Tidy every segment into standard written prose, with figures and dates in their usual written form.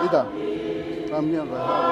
Ida, kami agak.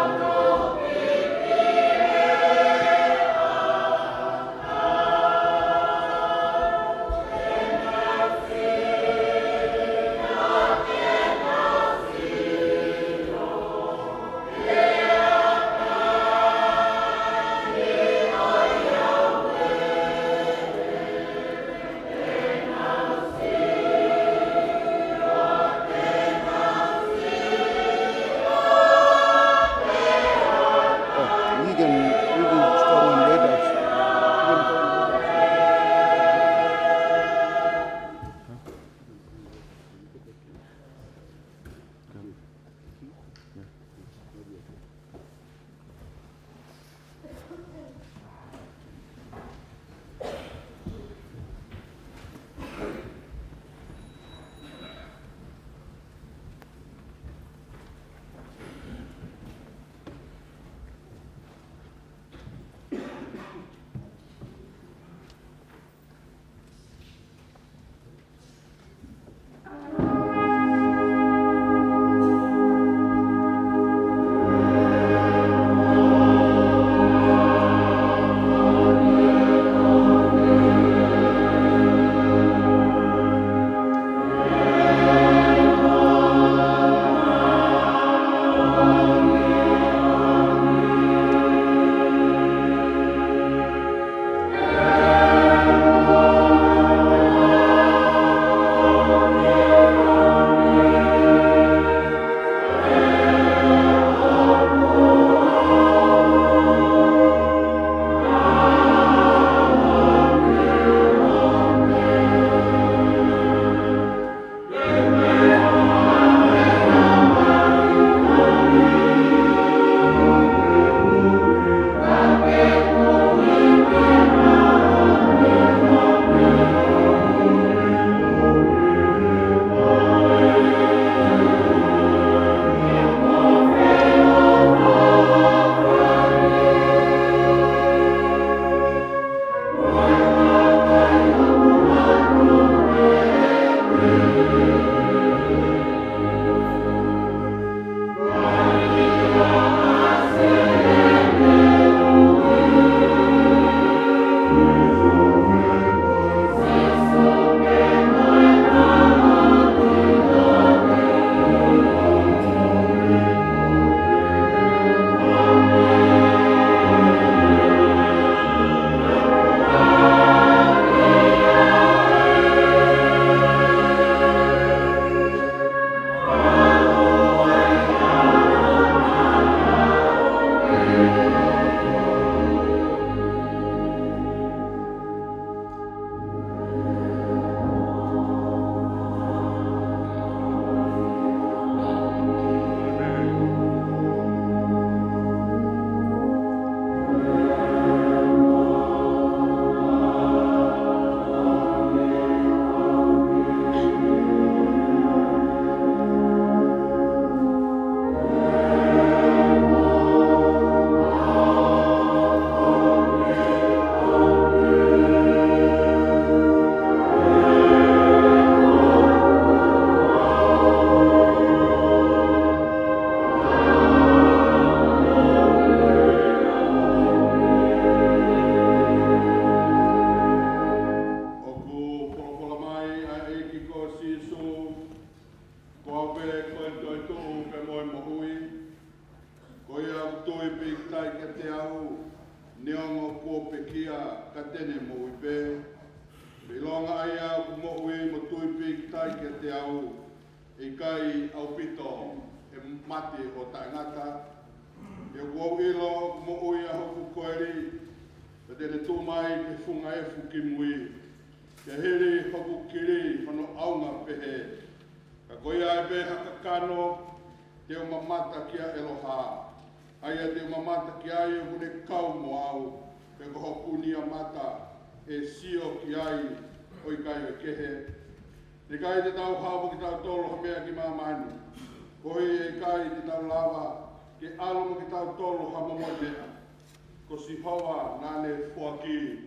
Ko si hoa nā le fuaki.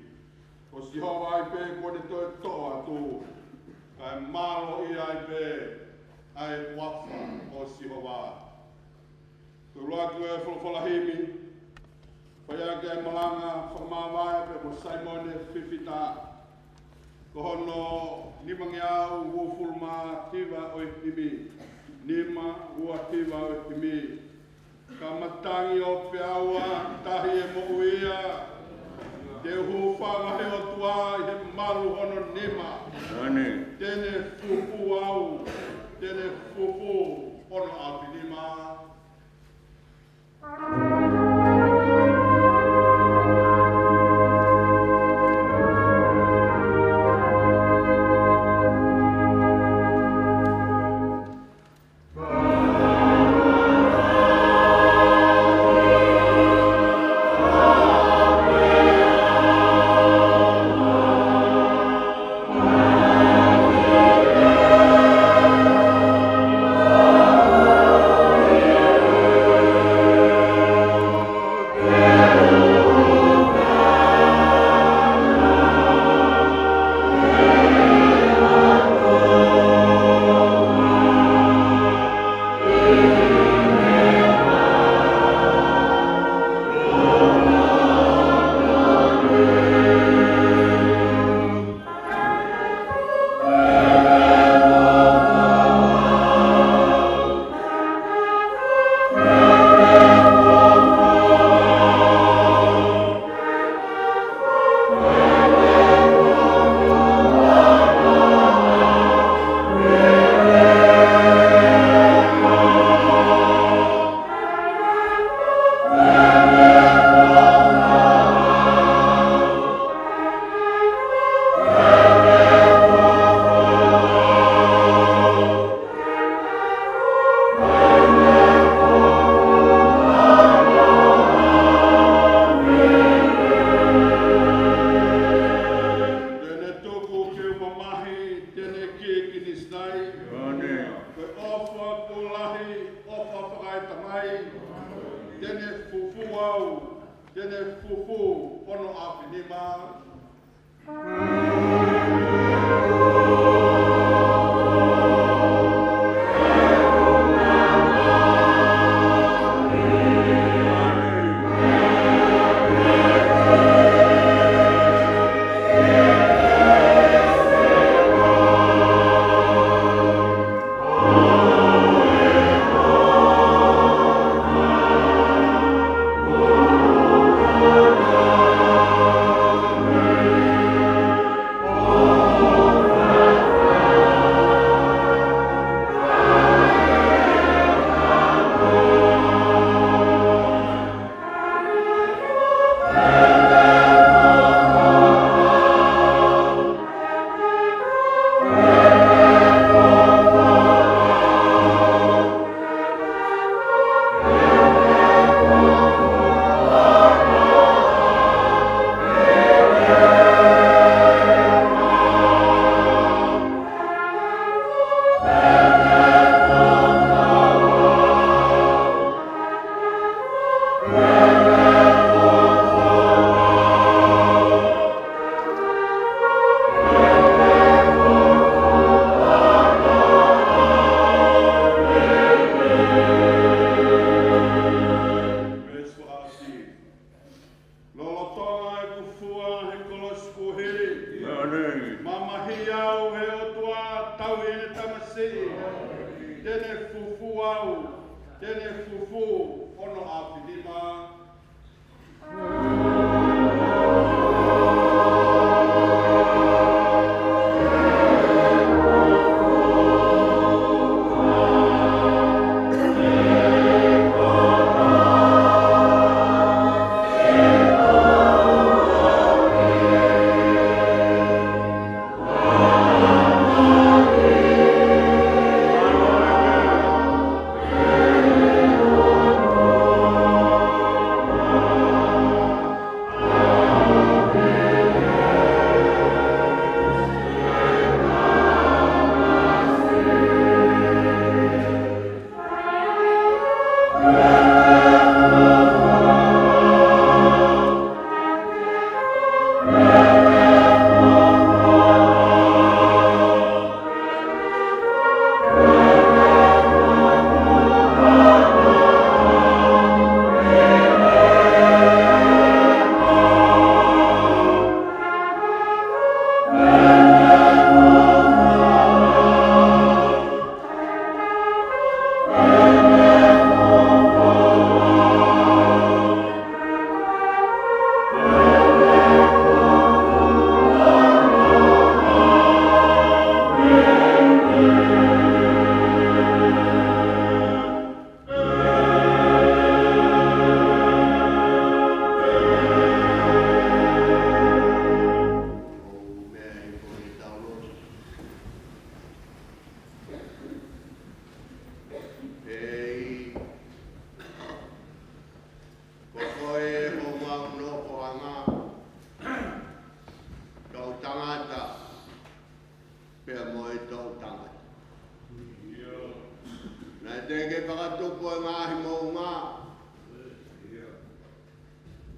Ko si hoa ai pē ko ne toi toa tū. Kai mālo i ai pē ai wafa o si hoa. Tulua tu e wholawhalahimi. Whaia ke malanga whakamawai pe mo Simon e Fifita. Ko hono limangi au wufulma tiva o himi. Nima ua tiva o himi. Ka matangi o peaua tahi e mo uia. Te hu whāwahe o tua i he maru hono nima. Tene fufu au. Tene fufu hono api nima.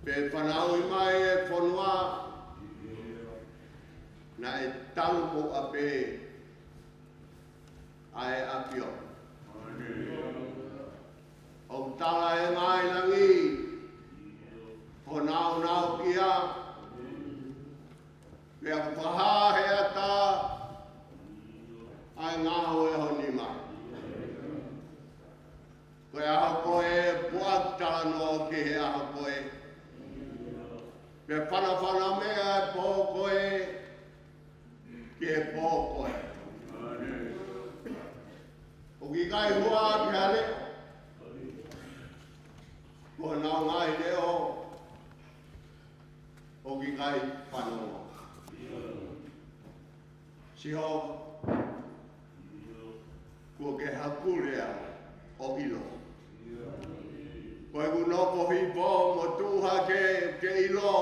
Pe whanau I mai e whanua na e taupo a pe ai apio. O tala e ngai langi o nau kia pe a whaha he ata ai ngaho e honi mai. Koe aho koe puak tala no ki he aho koe. Pe whana mea e pō koe ki e pō koe. O ki kai hua ki hale. Ko nau ngai leo. O ki kai whanonga. Siho. Ko ke hakurea o ilo. Koe kunoko hipo mo tuha ke ilo.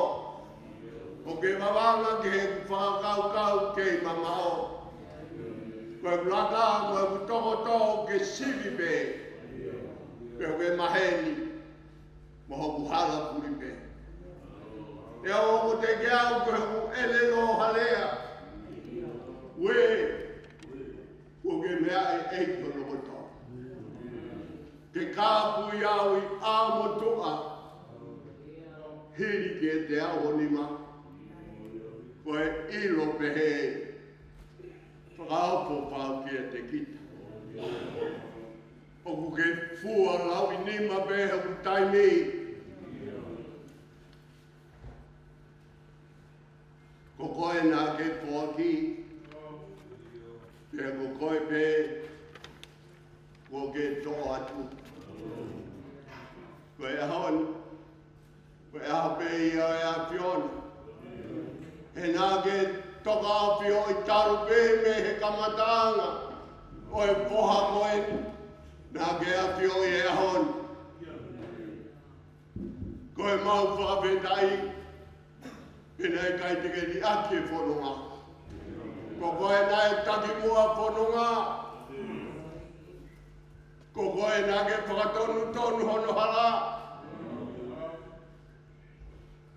Ko ke mawanga ke whakakau ke mamao. Koe kulaka, koe kutokoto ke sivipe. Koe maheni. Moho kuhala kuripe. Ea o ko te keau koe ku elelo halea. Ue. Ko ke mea e eito no koto. Ke kāpu iau I āmotoa. Hiri ke te au onima. Koe ilo pehe. Whakaupo pāu kia te kita. O ku ke fua lau I nima pehe ku taimi. Ko koe nā ke pōki. Pea ko koe pe. Ko ke tō atu. Koe ahon. Koe aho pe ia e a fiona. He nā ke toka awhio I taru pe me he kamatanga. O e poha moe. Nā ke awhio I e ahon. Koe mau whakawhetai. Pena e kai teke ni ake whanonga. Ko koe nā e taki mua whanonga. Ko koe nā ke whakatonu hono hala.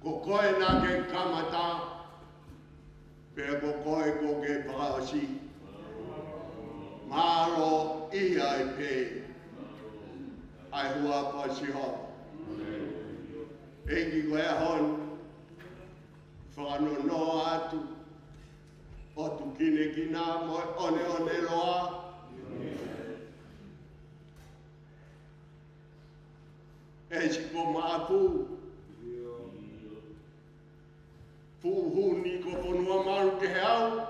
Ko koe nā ke kamata. Pea ko koe ko ke whakaosi. Mālo ia I pe. Ai hua pa siho. Eki koe ahon. Whakanono atu. Otu kine kina moe one loa. E siko maapu. Puhuni ko whanua maru ke heau.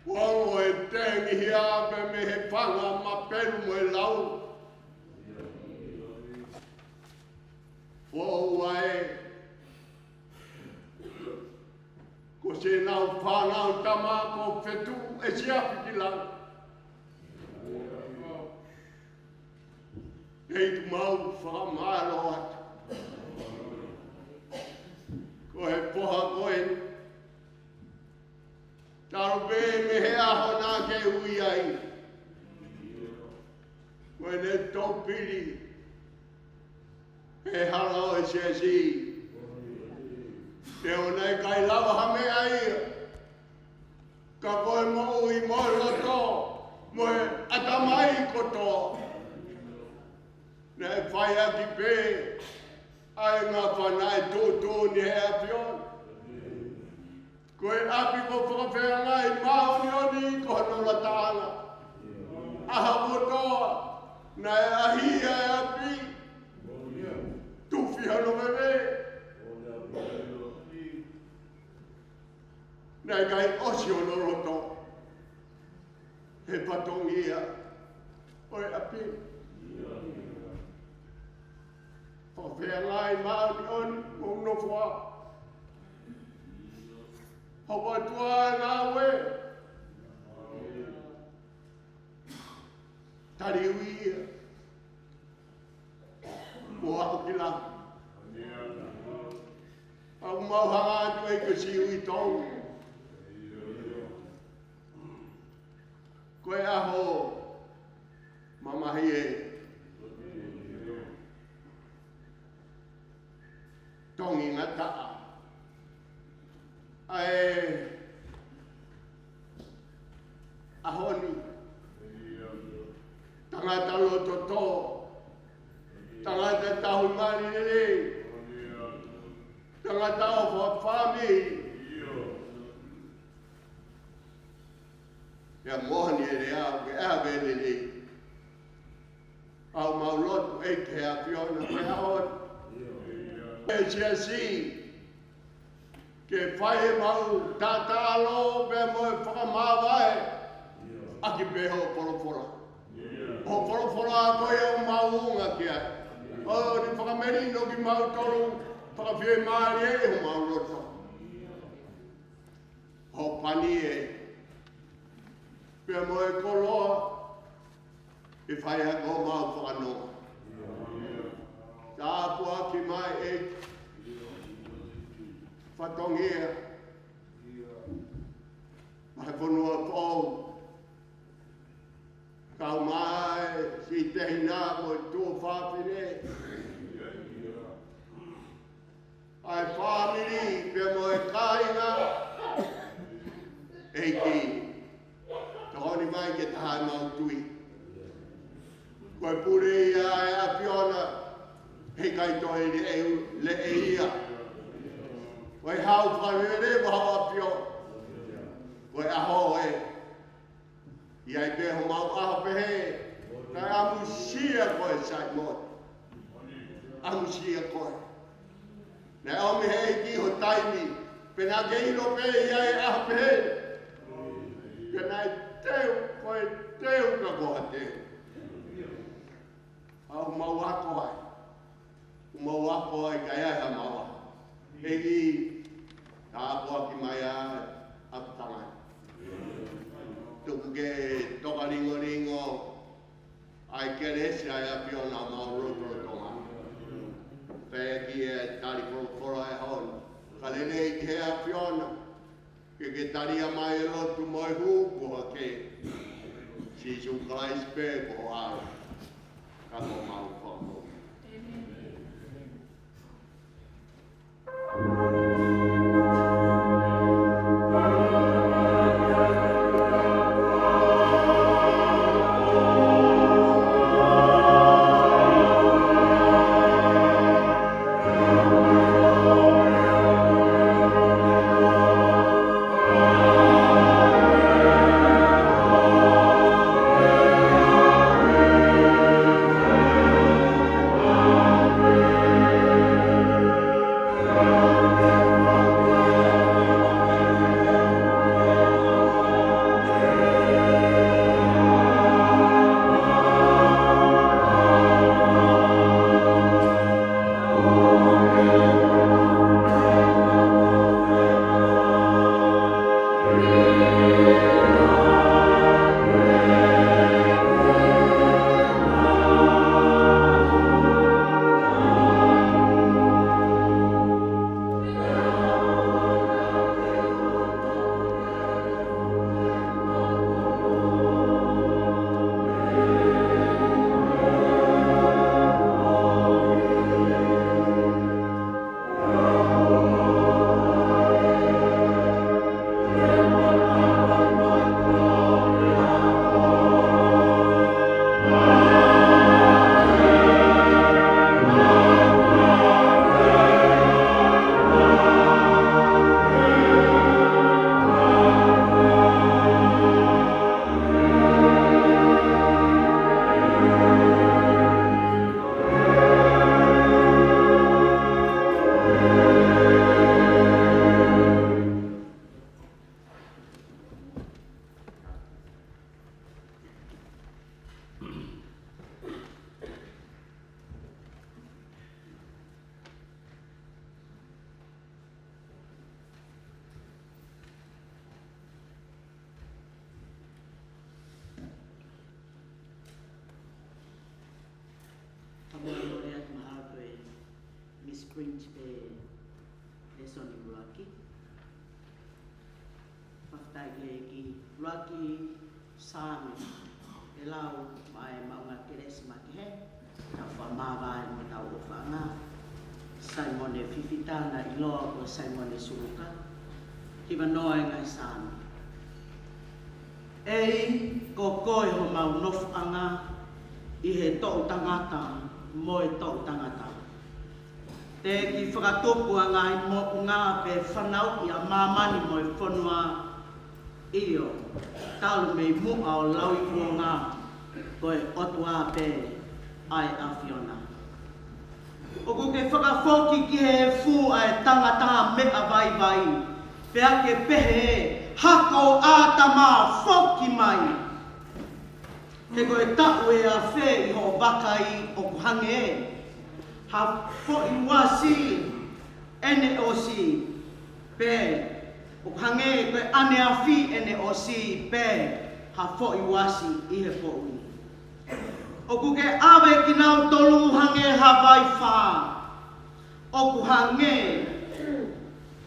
Wango e tengi hia pe me he panga ma peru mo e lau. Whoa e. Ko se nau whanau tama ko whetu e siapi ki lau. Hei tu mau whakamaro atu. Ko he poha koe. Taro pe me he aho nā ke hui ai. Koe ne tōpiri. He hala o e se si. Te o nei kai lawa hame ai. Ka koe mo ui mo loto. Mo e atamai koto. Nei whai aki pe. Ai ngā whanai tōtō ni he apion. Koe api ko whakawhea ngai maoni oni ko hanola tāna. Aha motoa. Nei ahia e api. Tuwhi hano mewe. Nei kai osi ono roto. He patongia. Oi api. Whakawhea ngai maoni oni ko no wha. Hawa tua ngā we. Tari uia. Ko ako ki la. Au mau hanga atu e ka si ui tau. Koe aho mamahi e. tangata loto to, tangata tahu mari nere, tangata o whami. Ia mohani e rea, ke ea vele ni. Au maulotu e te a piona, ke aon. E sia si, ke whae mau tata alo, pe mo e whakamawae, aki peho porofora. O porofora a koe au maunga ki ai. O ni whakamerino ki mau tolu, whakawhie maari e ho mauloto. Ho pani e. Pea mo e koloa, i whai a ko mau whakanoa. Tā apua ki mai e whatongia. Mai whanua pōu. Kau mai si te hina mo i tō whāpire. Ai whāmiri, pia mo e kāinga. Eiki. Tahoni mai ke tahai mau tui. Koe pure ia e a piona. Hei kai toi le e ia. Koe hau whanere waho a pio. Koe aho e. Ia i peho mau aho pehe. Kai amu sia koe sai moi. Amu sia koe. Nei omi hei ki ho taimi. Pena ke ilo pe ia e aho pehe. Pena i teu koe teu ka koha teu. Au mau ako ai. Mau ako ai kai ai ha maua. Hegi tā apua ki mai a aptangai. Tuku ke toka ringo ringo ai keresi ai a piona mau roto tonga. Pea ki e tari kora e hon. Kalene i ke a piona. Ke taria mai e rotu moi hupu ha ke. Si su kalais pe ko au. Kako mau koko. Springs pe Sony Rocky. Fakta ki Rocky Sami elau mai maunga keres makihe ta famava mo ta ufanga Simon e Fifitana ilo o Simon e Suruka kiva noa ngai Sami ei kokoi ho mau nofanga i he tō tangata mo e tō tangata. Te ki whakatopu a ngai mo ngā pe whanau i a mamani mo e whanua iyo. Talu mei mua o lau i kua ngā koe otua pe ai a Fiona. O ko ke whakafoki ki he fu ai tangata me a vai vai. Pea ke pehe hako ātama foki mai. He koe tau e a whē i ho bakai o kuhange e. Ha fo i wasi ene o si pe. O kuhange koe ane a whi ene o si pe. Ha fo i wasi i he fo ui. O kuke awe ki nau tolu hange hawai wha. O kuhange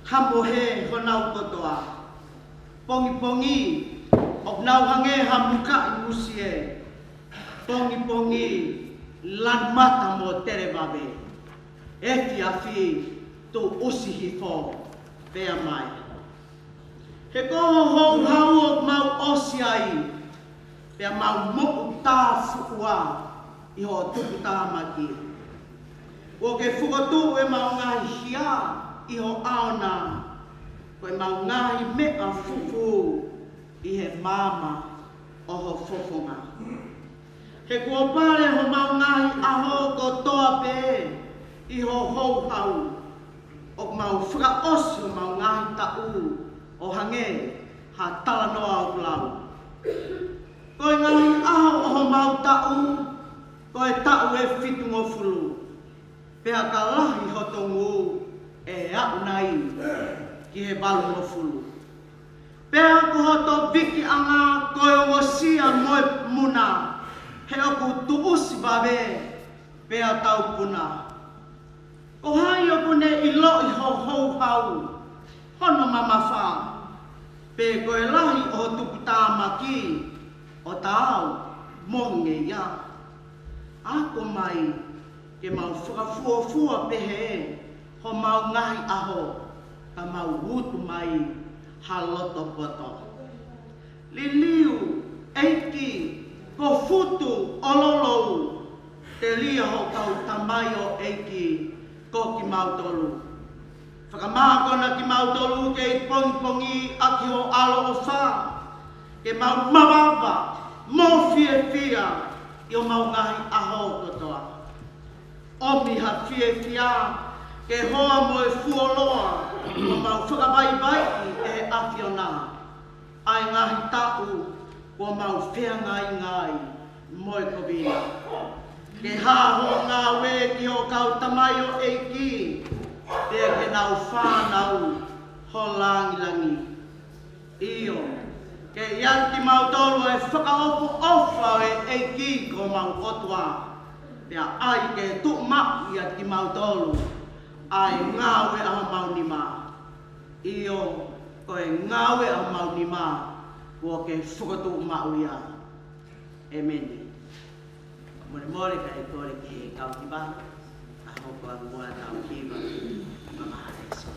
hamohe ho nau kotoa. Pongi pongi o nau hange hamuka i musie. Pongi pongi lan mata mo tere babe. E fi a fi tu usihi fo pea mai. He koho hou hau o mau osi ai. Pea mau moku tā fukua i ho tuku tā maki. O ke fukotu e mau ngahi hia i ho aona. Koe mau ngahi mea fufu i he mama o ho fofonga. He kua pare ho mau ngahi aho ko toa pe i ho hou hau. O mau whakaosi o mau ngahi tau o hange ha tala noa o lau. Koe ngahi aho o ho mau tau, koe tau e fitu ngō fulu. Pea ka lahi hotongu e au nai ki he balu ngō fulu. Pea ko hoto viki anga koe o sia moe muna. He oku tuusi babe, pea tau puna. Ko hai oku ne i lo i ho hou hau, hono mama wha. Pe koe lahi o tuku tā maki, o tāu, mohinge ia. Ako mai, ke mau whakafua pehe, ho mau ngahi aho, ka mau wutu mai, ha loto poto. Liliu, eiki, ko futu ololou, te lia ho kau tamai o eiki, ko ki mautolu. Whakamākona ki mautolu ke i pongi aki ho alo o wha, ke mau mawawa, mo fie fia, i o mau ngahi aho kotoa. Omi ha fie fia, ke hoa mo e fuoloa, o mau whakawai e a Fiona. Ai ngahi tau, ko mau whea ngai, mo e kobina. Ke haho ngā we ki o kau tamai o eiki, te ke nau whānau, ho langi. Iyo, ke ian ki mautolu e whakaopu ofa e eiki ko mau kotua. Pea ai ke tukmak ia ki mautolu, ai ngāwe a maunima. Iyo, koe ngāwe a maunima, ko ke whakatu mauia. Amen. Mori ka e kore ki kau kiba, a hoko a mua tau kiba, mama hareso.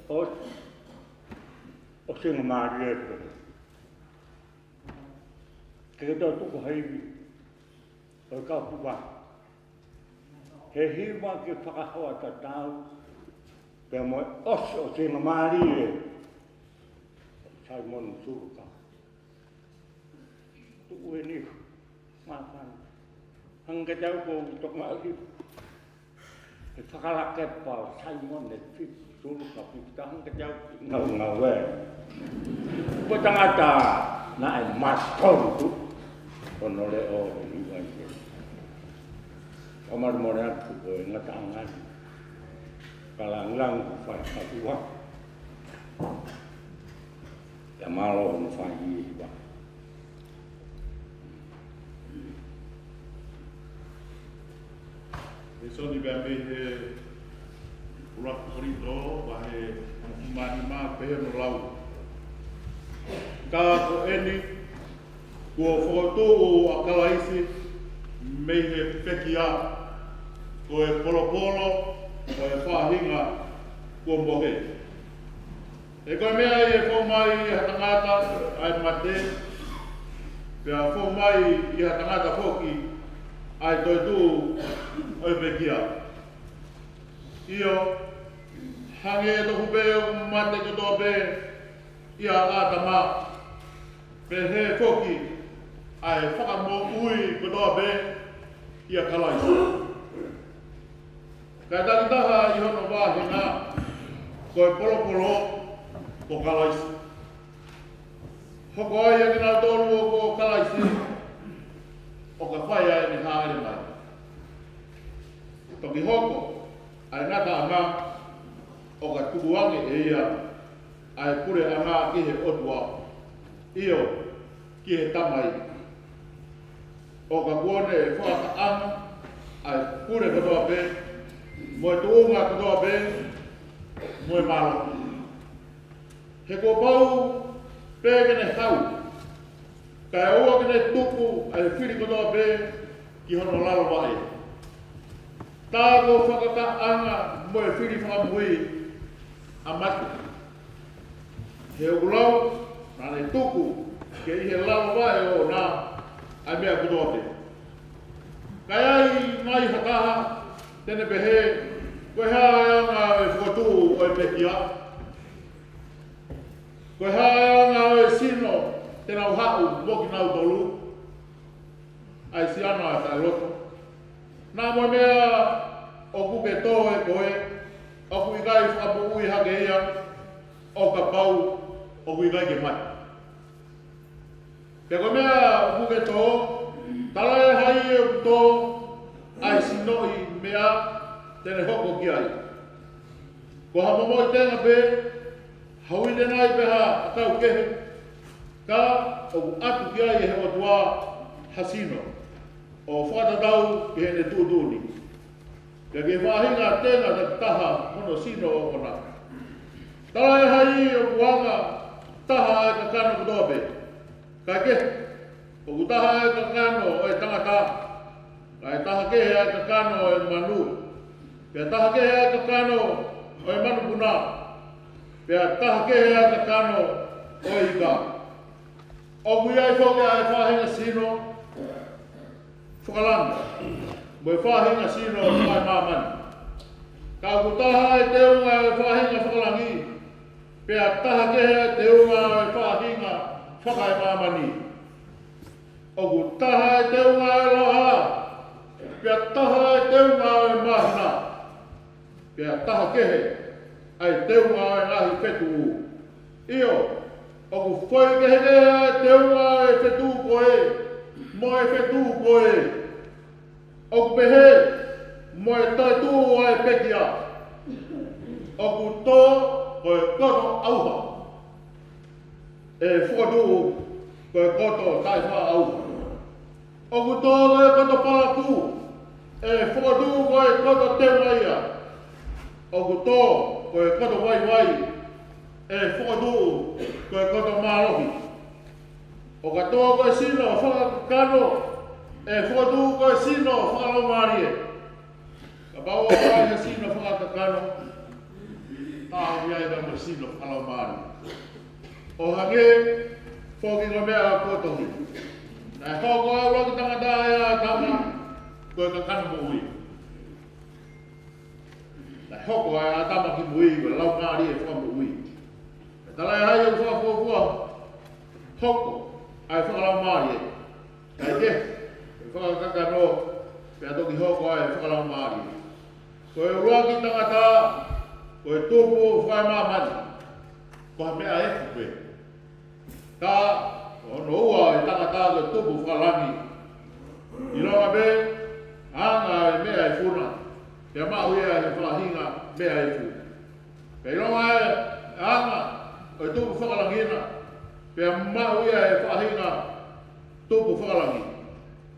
o singa maari e ke tau tuku heiwi o ka puwa he hiwa ke whakahoa ta tau pe mo o singa maari e Simon Suruka tuku e ni mafan hanga tau ko tok ma ki e whakalake pao Simon e Suruka pitang ke tau ngau e ko tangata na e maton tu kono le o ni wa ke o mar mo na tu ko ngatangan kalanglang fa patua ya malo no fa yi ba so di bambe he rock corridor wa he ma pe no lau ka ko eni ko foto o akalaisi me he pekia ko e polo ko e whahinga ko mohe e koe mea i e whaumai i hatangata ai mate pia whaumai i hatangata whoki ai toi tu oi pekia io hange e tohu pe o mate ko tō pe i a ātama pe he whoki ai whakamo ui ko tō pe i a kalaisi kai takitaha i hono wāhinga koe polo ko kalaisi hoko ai e kina tōru o ko kalaisi o ka whai ai ni haere mai toki hoko ai ngata anga o ka tukuange e ia ai kure anga ki he otua io ki he tamai o ka kuone e whaka anga ai kure katoa pe mo e tuunga katoa pe mo e malo he ko pau pe kene hau ka e ua kene tuku ai whiri katoa pe ki hono lalo vai tāko whakaka anga mo e whiri whakamui a matu. He ulau, nane tuku, ke i he lalo vai o nā, ai mea kutote. Kai ai ngai hataha, tene pehe, koe haeanga e whakatu o e pekia. Koe haeanga o e sino, tena uhau, moki nau tolu. Ai si ana e tai loto. Nā moe mea o kuke tō e koe, o kui kai whakapu ui hake ia, o ka pau, o kui kai ke mai. Te koe mea o kuke tō, tala e hai e o tō, ai sinoi mea, tene hoko ki ai. Ko hamomo i tenga pe, hauine nai peha a kau kehe, ka o atu ki ai e he o tua hasino. O whatatau ki hene tūtūni. Te ke whahinga tēnā te taha hono sino o ona. Tala e hai o kuanga taha e ka kano kutope. Ka ke, o ku taha e ka kano o e tangata. Ka e taha ke e ka kano o e manu. Pea taha ke e ka kano o e manu puna. Pea taha ke e ka kano o e ika. O kui ai whoke ai whahinga sino. Whakalanga, moi whahinga sino o whai mamani. Ka ku taha e te unga e whahinga whakalangi, pea taha kehe e te unga e whahinga whakai mamani. O ku taha e te unga e loha, pea taha e te unga e mahina. Pea taha kehe ai te unga e ngahi whetu. Io, o ku whai kehe e te unga e whetu koe, mo e whetu koe, o ku pehe, mo e tai tū o e pekia, o ku tō koe koto auha, e whakatū koe koto tai wha auha. O ku tō koe koto palatu, e whakatū koe koto te maia, o ku tō koe koto wai, e whakatū koe koto mārohi. O ka tō koe sino whakakano, e whakatū koe sino whakalongarie. Ka pau o kai sino whakakano, Tau ia ina masino alamani. O hange foki no mea kotohi. Na hoko au roki tangata ia tama koe ka kanu mo ui. Na hoko ai a tama ki mo ui koe lau ngāri e wha mo ui. E talai hai au wha fua hoko ai whakalau maari e. Kai ke, e whakakaka no pia toki hoko ai whakalau maari e. Koe roki tangata koe tupu whai mamani. Koha mea e fupe. Tā, ono ua e tangata koe tupu whakalangi. I ronga me, anga e mea e funa. Pia mahu ea e whakahinga mea e fu. Pia i ronga e anga koe tupu whakalangina. Pia mahu ea e whakahinga tupu whakalangi.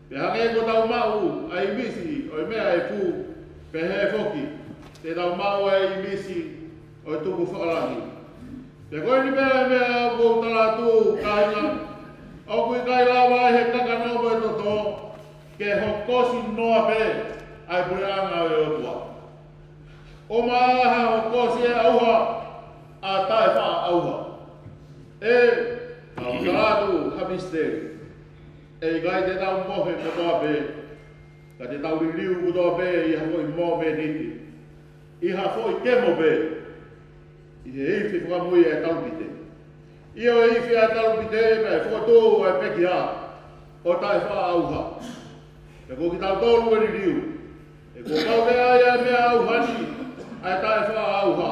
Pia hange ko tau mahu ai misi o e mea e fu. Pia he foki. Te tau mahu ai misi o e tupu whakalangi. Pia koe ni mea kou talatu kainga. Au kui kai lawa he kakanomo e toto. Ke hokosi noa pe ai pureanga o e otua. O maha hokosi e auha a tae wha auha. E au talatu hamisteri. E kai te tau mohe mo toa pe. Ka te tau ririu mo toa pe i hako i mō me niti. I hako i kemo pe. I he iwhi whakamui e talupite. I o iwhi a talupite pe whakatō e peki a. O tae wha auha. E ko ki tau tōru e ririu. E ko kau mea ia mea auhani ai tae wha auha.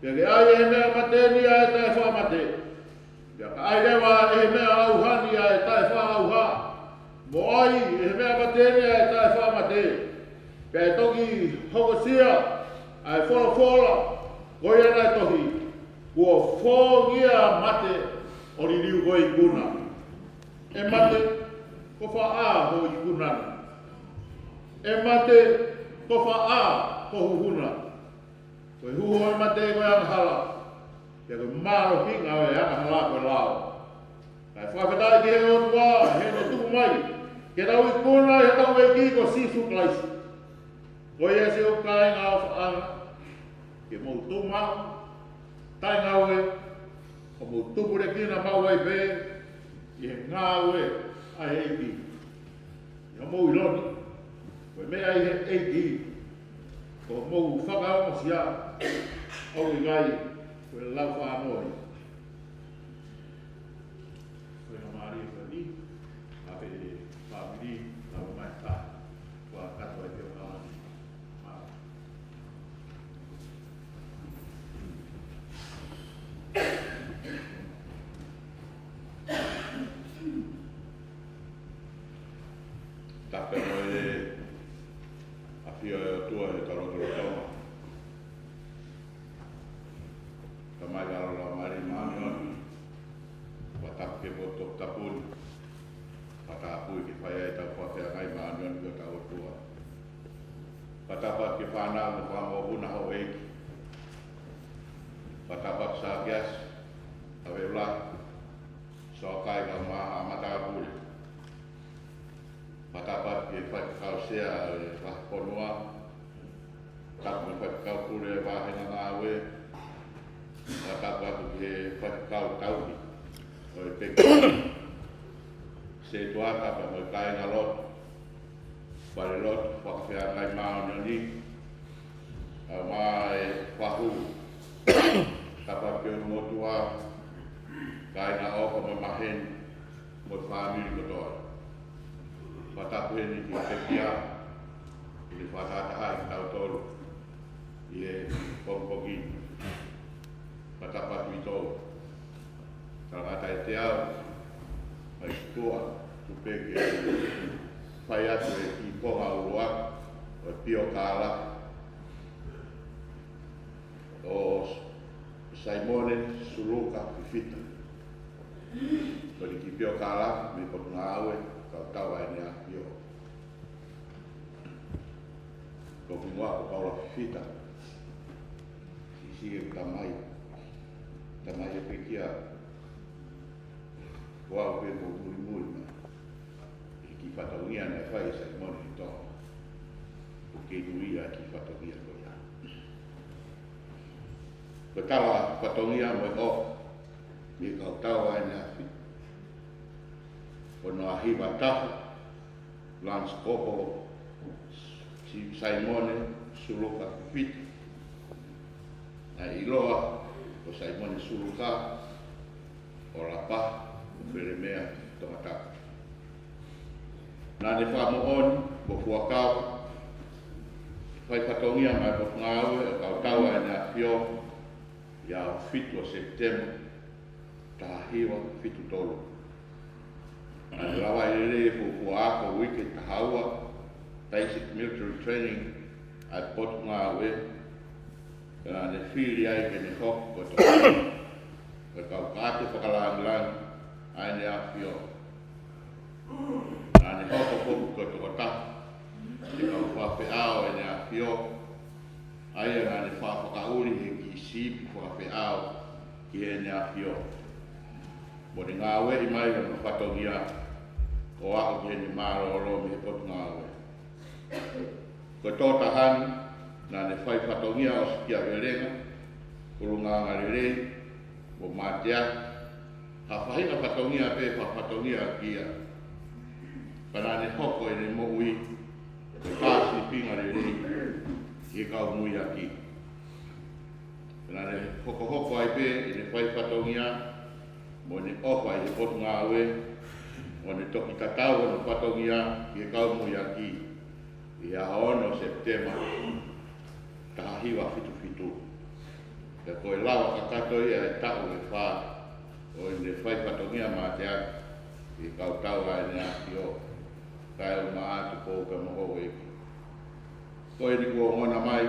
Pia ke ai e mea mateni ai tae wha mate. Pia ka ai rewa e mea auhani ai tae wha auha. Mo ai e mea mateni ai tae wha mate. Pia e toki hokosia ai whora. Koi ana e tohi. Kua whongia mate o ririu koi kuna. E mate ko wha a ho i kunana. E mate ko wha a ho huhuna. Koe huho e mate koe anga hala. Pia koe maro hinga o e anga hala koe lao. Kai whakawhetai ki he o tua, he no tuku mai. Ke tau i kuna he tau e ki ko sisu klaisi. Koe e se o kāinga o whaanga. Ke mou tu mau. Tai ngau e. O mou tupure kina mau ai pe. I he ngau e. Ai eiti. Ia mou i loni. Koe mea i he eiti. Ko mou whakaongo sia. Au i gai. Koe lau whanoi. Koe na maari e whani. Ape e whamiri. Lau mai ta. Kua katoa e te o kaani. Tape mo e apia e tua e tarotoro toma. Tamai garo la mari maamion. Watap ke botok tapun. Patapui ke whai e tau whawhea ngai maamion ke tau tua. Patapat ke whanau mo whanau huna ho eiki. Patapat sa gas. Awe ulah. Sokai ka maha matapuri. Patapat ke whakakau sea e whakonua. Tapu whakakau kure e wahena ngāwe. Patapat ke whakakau tauhi. O e peki. Se tuaka pa mo kai na lot. Pare lot whakawhea ngai maonioni. A wā e whahu. Tapat ke motua. Kai na oka mo mahen. Mo whamiri kotoa. Patapu he ni ki pekia, i le whatataha i tau tolu, i le pongpoki, patapatu i tōu. Tangata e te au, mai kua, tupeke, whai atu e ki ponga urua, o e pio kāla, o Saimone Suluka Fifita. Ko ni ki pio kāla, me potunga aue, kau ai nea pio. Ko pingoa ko Paula Fifita. Si e tamai. Tamai e pekia. Ko au pe mo muri. E ki whatauia nei whai sa i moni i tō. O ke nuia ki whatauia ko ia. Ko tala patongia mo o ni kau tau ai na fi. Ono ahiwa tahu Lance Kopo si Simone Suluka fit. Na iloa o Simone Suluka o lapa o Felemea tomata. Na ne fa mo on bo fuakau fai patongia mai bo ngau o kau tau ai na fio ya fit o September tahiwa fitu tolu. Lawa ele fuako weekend tahawa basic military training at pot ngawe kana ne fili ai ke ne hok ko to ko kau kate pakalang ai ne afio na ne hok ko to ta ne kau fa pe ao ne afio ai na ne fa pakauli ki si fa pe ao ki ne afio mo de ngawe i mai no patongia o a ke ni maro lo me pot ngawe ko to tahan na ne fai patongia o skia velenga ulunga ngalele o matia ha fai na patongia pe patongia kia para ne hoko ni mo ui ka si pinga lele ki ka mui aki para ne hoko ai pe ni fai patongia mo ni ofa i pot ngawe mo ni toki tatau no patongia ki ka mui aki ia ono September tahiwa fitu te koe lawa kakato ia e tau e wha o ne whai patongia mā te aki i kau tau ai ne aki o kai o mā atu pou ka moho e koe ni kua ngona mai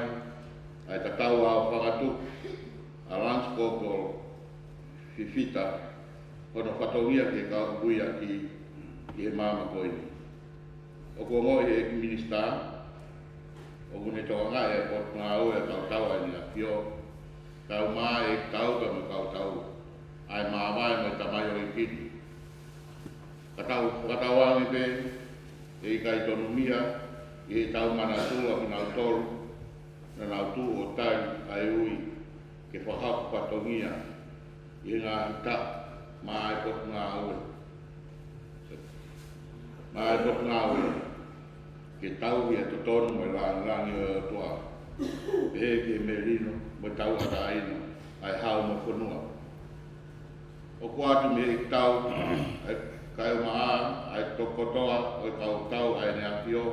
ai ta tau au whakatu a Lance Corporal Fifita ono patongia ki kau bui aki i e māma koe ni o kua ngoi e minister o kune toka ngai e pot ngā ue kau tau ai ni aki o kau mai e tau ka me kau tau ai maamai mai tamai o i kiti katau angi pe e i kai tonu mia e tau mana tua ki nau tolu na nau tu o tai ai ui ke whakapu patongia i ngā hita mai pot ngā ue mai pot ngā ue ke tau i a totonu mai langi o tua e ke merino mo tau ata aina ai hau mo whanua. O kuatu me i tau ai kai maa ai tokotoa o kau tau ai ne akio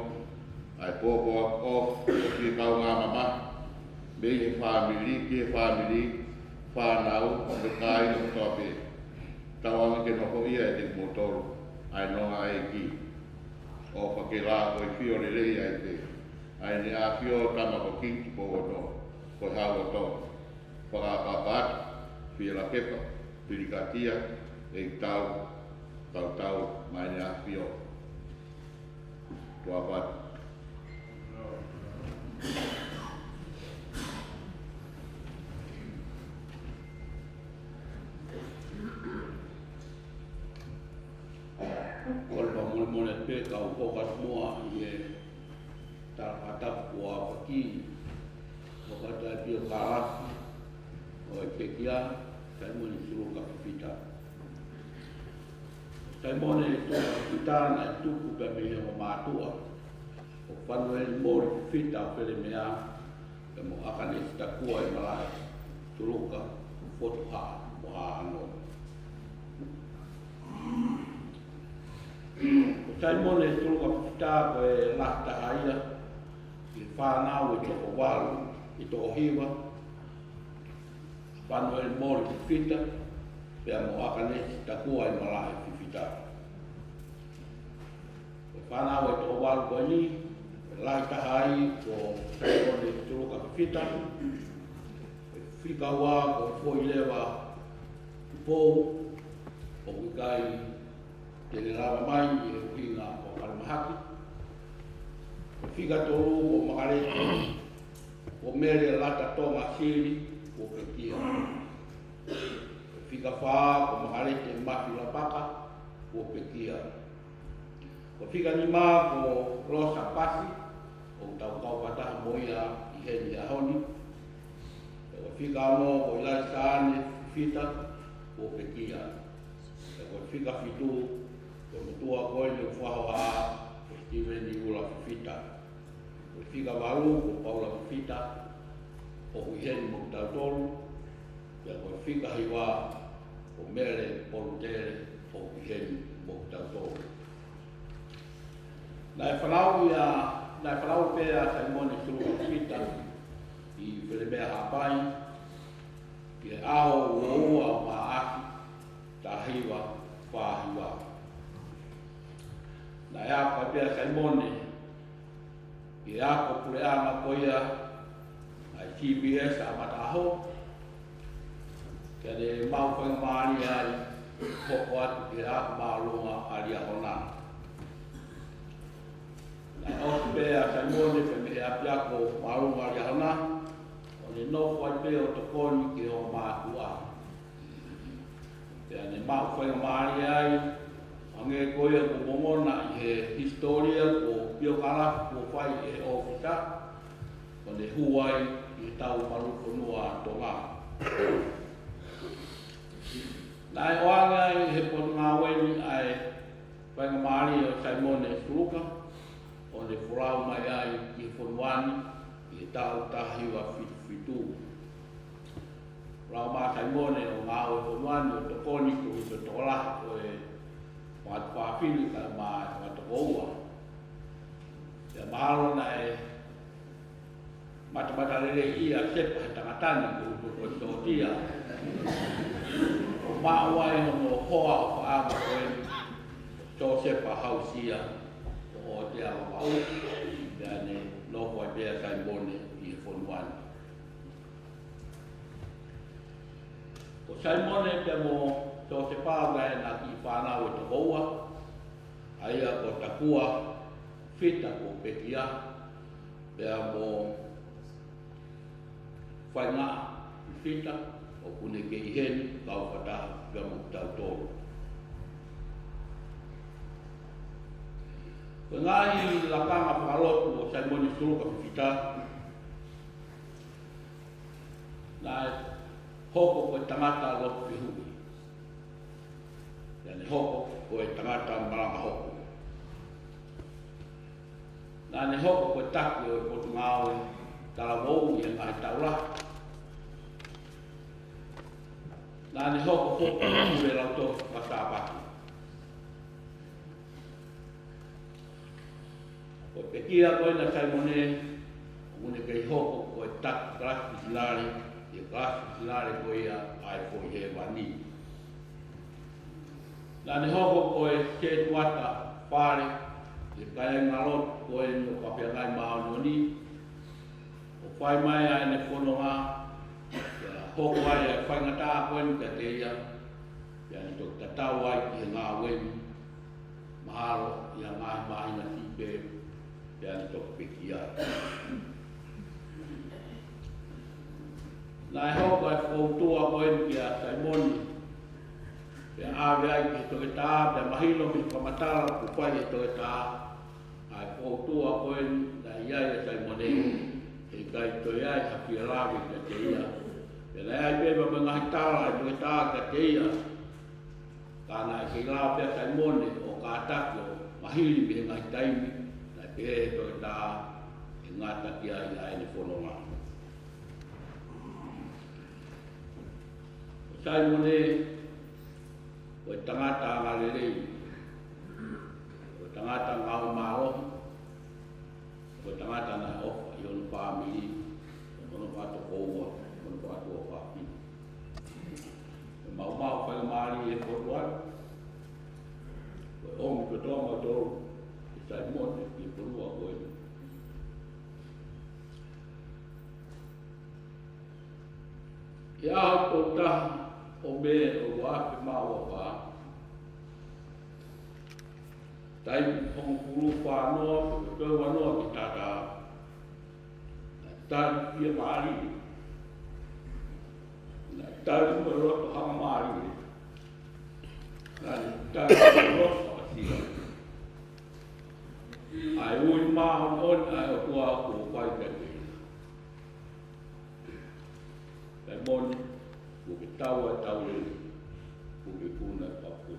ai popoa o ki kau ngā mama me i family whanau o me kai no toa pe tau angi ke noko ia e te motoru ai nonga e ki o whakela o i fio le rei ai te ai ne a fio tama ko kinki po o no ko hau o to whakapapat fia la kepa pirikatia e tau mai ne a fio tua pat Kolpa mole pe kau hokat mua i e tarapatap kua paki hokat ai pio kaasi o e pekia Simone Suluka Fifita. Simone Suluka Fifita na tuku pe me o mātua o whanue mori Fifita o Felemea pe mo akane takua i malai Suluka fotuha o haano. O Simone Suluka Fifita ko e lahta haia i whanau i toko walu i toko hiwa whanau e mori Fifita pia mo akane takua i malahi Fifita. O whanau e toko walu ko ni lahta hai ko Simone Suluka Fifita e whikaua ko whoilewa pou o wikai te le rawa mai i e whina o Karamahaki. O whika toru o makarete o mere lata tonga siri o Pekia. O whika wha o makarete mafi la paka o Pekia. O whika nima o Rosa Pasi o tau kau pataha moia i heni a honi. o fika no o ila sane fita o pekia o fika fitu o tua ko le faha o Steven ni ula fita o fika valu o Paula fita o hihen mo tautolu ya o fika hiwa o mere poltere o hihen mo tautolu na falau pe a Simone Sulu fita i Felemea Hapai ki ao ua maaki tahiwa whahiwa. Na ea kapea Simone ki ako pureanga koia ai TBS a mataho kia de mau whaingamari ai hoko atu ki ako maalunga ali a honana. Na o pea Simone pe me apiako maalunga ali a honana le no fai pe o to koni ki o mātua. Pea ne mau whainga maari ai, ange koia ko momona i he historia ko pio kala ko whai e ofisa, ko le huai i tau maruko nua tonga. Nai oanga i he potu ngā weni ai whainga maari o Simone Suluka, o le furau mai ai ki Fonuani, i tau tahiwa fitu. Rau mā Simone o ngā o Fonuani o tokoni ko i tola o e whāwhawhini ka mā tokoua. Ia mahalo na e matamata lele ia sepa he tangatani ko i totia. O māwai hono hoa o whaama ko e tō sepa hausia o te awa wau. Ia ne no ko ai pea Simone i Fonuani. Ko Simone te mo tō te pāwai na ki whānau e tokoua, aia ko takua whita ko pekia, pea mo whainga whita o kune ke i heni kau whataha pia mo tautoro. Ko ngai lakanga whakalotu o Simone Suluka whita, na hoko ko tangata loku whihui. Ia ne hoko ko tangata maranga hoko. Na ne hoko ko taki o potu ngāwe tala wou i ngai taula. Na ne hoko hoko i rauto pasapaki. Ko pekia koe na Simone, mune kei hoko ko taki klasi silare, i klasi silare koe ia ai ko i he wani. Na ne hoko koe ke tuata whare, i kai ngalot koe no kapia ngai maononi, o whai mai ai ne whanonga, hoko ai ai whaingata koe ni ka te ia, ia ni tok tatau ai ki ngā weni, mahalo i a ngai mahina tipe, ia ni tok pekia. Nai hoko ai whautua koe ni ki a Simone, pia āwe ai ki toke tā, pia mahilo mi whamatala ku whai e toke tā, ai whautua koe ni na iai e Simone, e kai toi ai haki e lawe ka te ia. Pia nai ai pewa me ngahi tāla e toke tā ka te ia, ka nai ki lao pia Simone o ka taki o mahili mi he ngahi taimi, nai pia e toke tā, e ngā taki ai ai ni whanonga. Simone, o tangata ngā lelei, o tangata ngā umaro, o tangata ngā ofa i onu whāmiri, o onu whāto koua, o onu whāto o whāpi. O mau whaingamari e whoruan, o omi kotonga tōru, e Simone, i porua koe. I aho tō taha, o me o wāke māua wā. Tai hongo puru whānoa, o tō wanoa ki tātā. Tai pia maari. Tai mua roto hanga maari. Tai mua roto asia. Ai ui māhon on ai o tua ko whai kati. moni, o ke tau e tau e, o ke kuna e papu.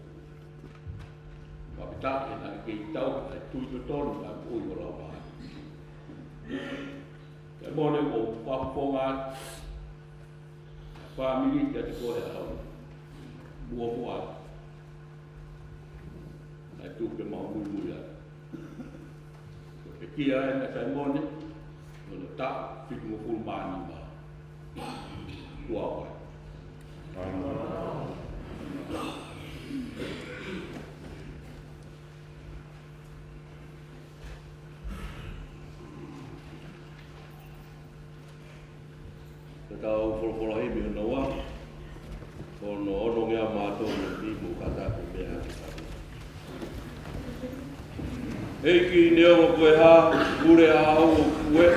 Mapita e na ke i tau e tui to tonu na ui o lau maha. Ke moni o paponga, family te te kohe au, mua. Na tu ke mau mui ya. Ke kia e na sai moni, no ta fitu mo full mani ma. Tua wa. Tau folo hei mi no wa. Ono ono ngea mato ni mu kata ko mea. Eiki neo koe ha, kure a au o kue,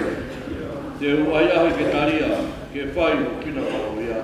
te uai ahi ke taria, ke whai o kina karo ia.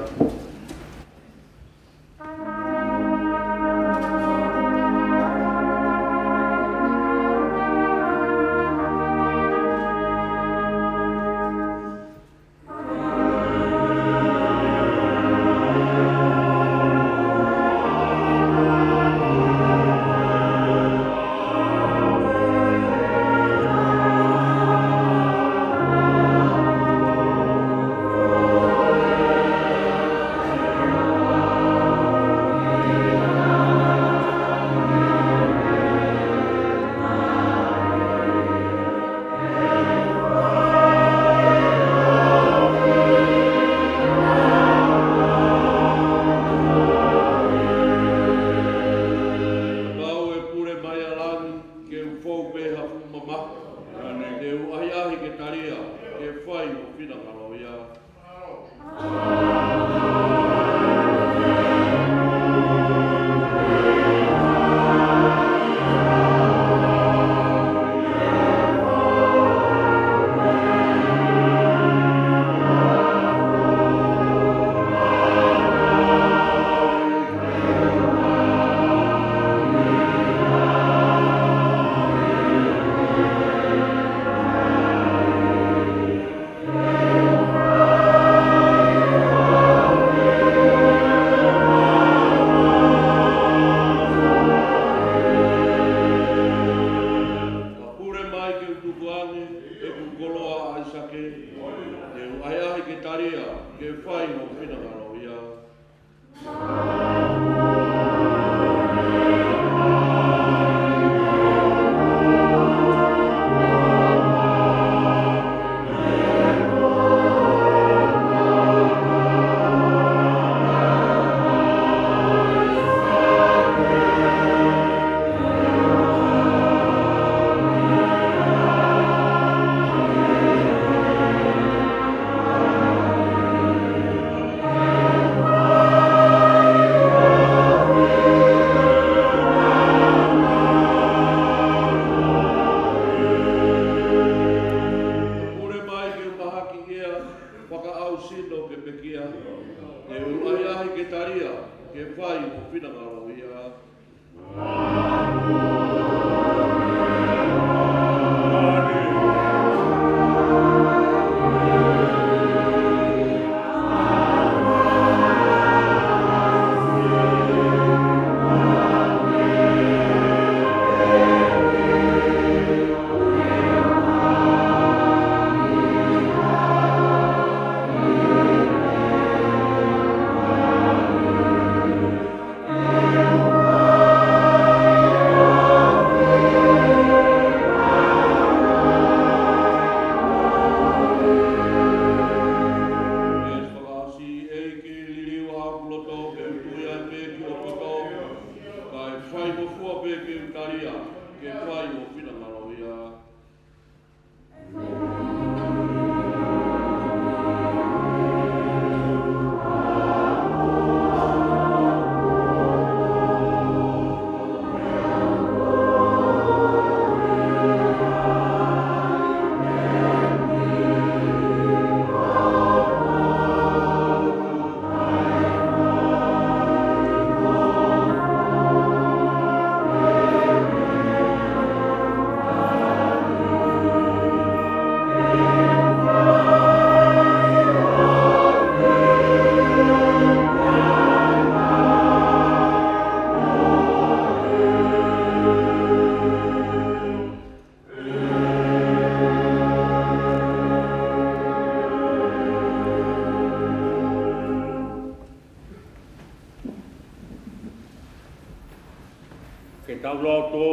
tau loto.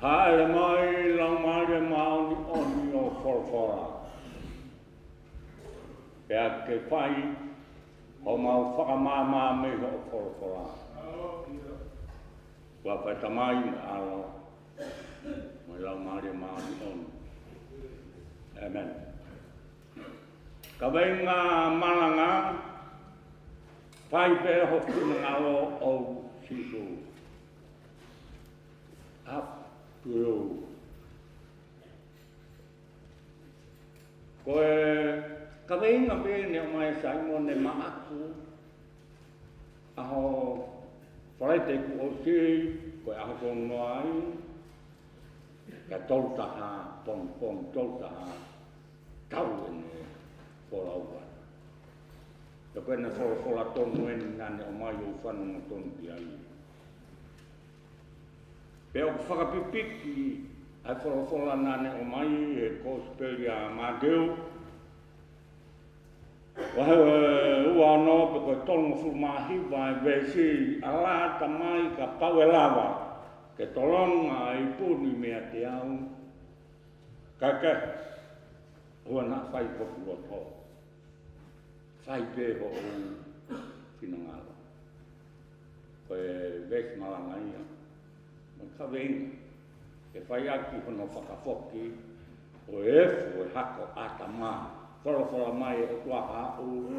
Haere mai lau mare maoni oni o forfora. Pea ke whai o mau whakamama me o forfora. Kua whai tamai me alo. Mai lau mare maoni oni. Amen. Ka venga malanga. Whai pēr hoki ngalo o sisu. Up to you. Koe ka venga pēne o mai Simon e maaku. Aho whai te ku o si. Koe aho tono ai. Ka toltaha, pon toltaha. Tau ene whorauwa. Ka pēne whora tonu ene ngane o mai o whanunga tonu ki ai. Pea o whakapipiki ai whora nane o mai e kospelia Madeu. Wahewe ua no pe koe tonu whumahiwa e vesi ala tamai ka pau e lava. Ke tolonga i puni mea te au. Kake, hua na whai hoku o tō. Whai pē ho o whinangalo. Koe vesi malanga ia. Mai ka venga. Ke whai aki hono whakafoki. O efu e hako atama. Whora mai o tuaha au.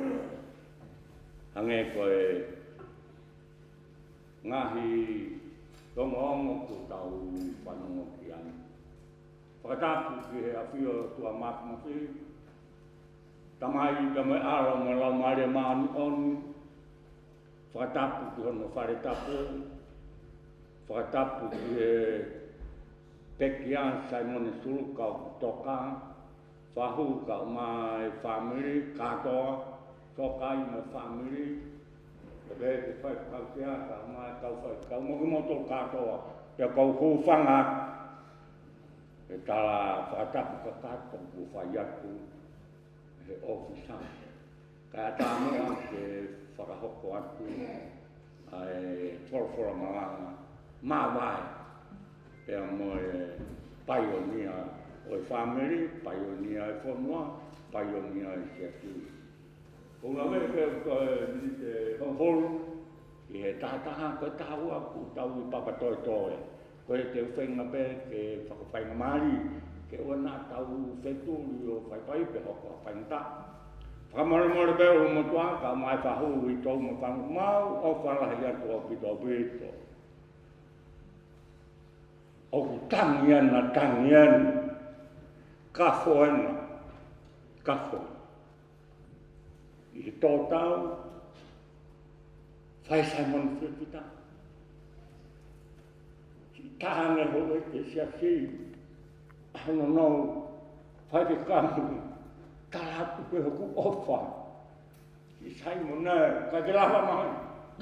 Hange koe ngahi tongongo ku tau whanongo ki ani. Whakatapu ki he awhio tua makumawhi. Tamai ka mai aro mo lau maare maani oni. Whakatapu ki hono whare tapu. Whakatapu ki he pekian Simon Suluka o toka. Whahu ka mai family katoa. Toka i mai family. Ke whai kautea ka mai kau whai kau mokumoto katoa. Ke kau hūwhanga. E tala whakatapu ka kato ku whai aku. He ofisa. Ka tāmua ke whakahoko aku. Ai whorwhora malanga. Mā wai. Pea moe paionia o e family. Paionia e whonua. Paionia e siaki. Ko ngā mea koe te hongholu, i he tātaha koe tāua ku tau i papatoe. Koe te whenga pē ke whakawhainga maari, ke ua nā tau wheturi o whaipai pe hoko a whaingata. Whakamore pē o motua, ka mai whahu i tau mo whangu mau, o whalahi atu o pito pito. O ku tangian, kafo ena, kafo. I tō tau, whai Simon Whipita. Ki tāne hoe te siasi, ahono nau, whai te kamu, tālapu pe hoku ofa. Ki Simon nē, ka te lawa mahi,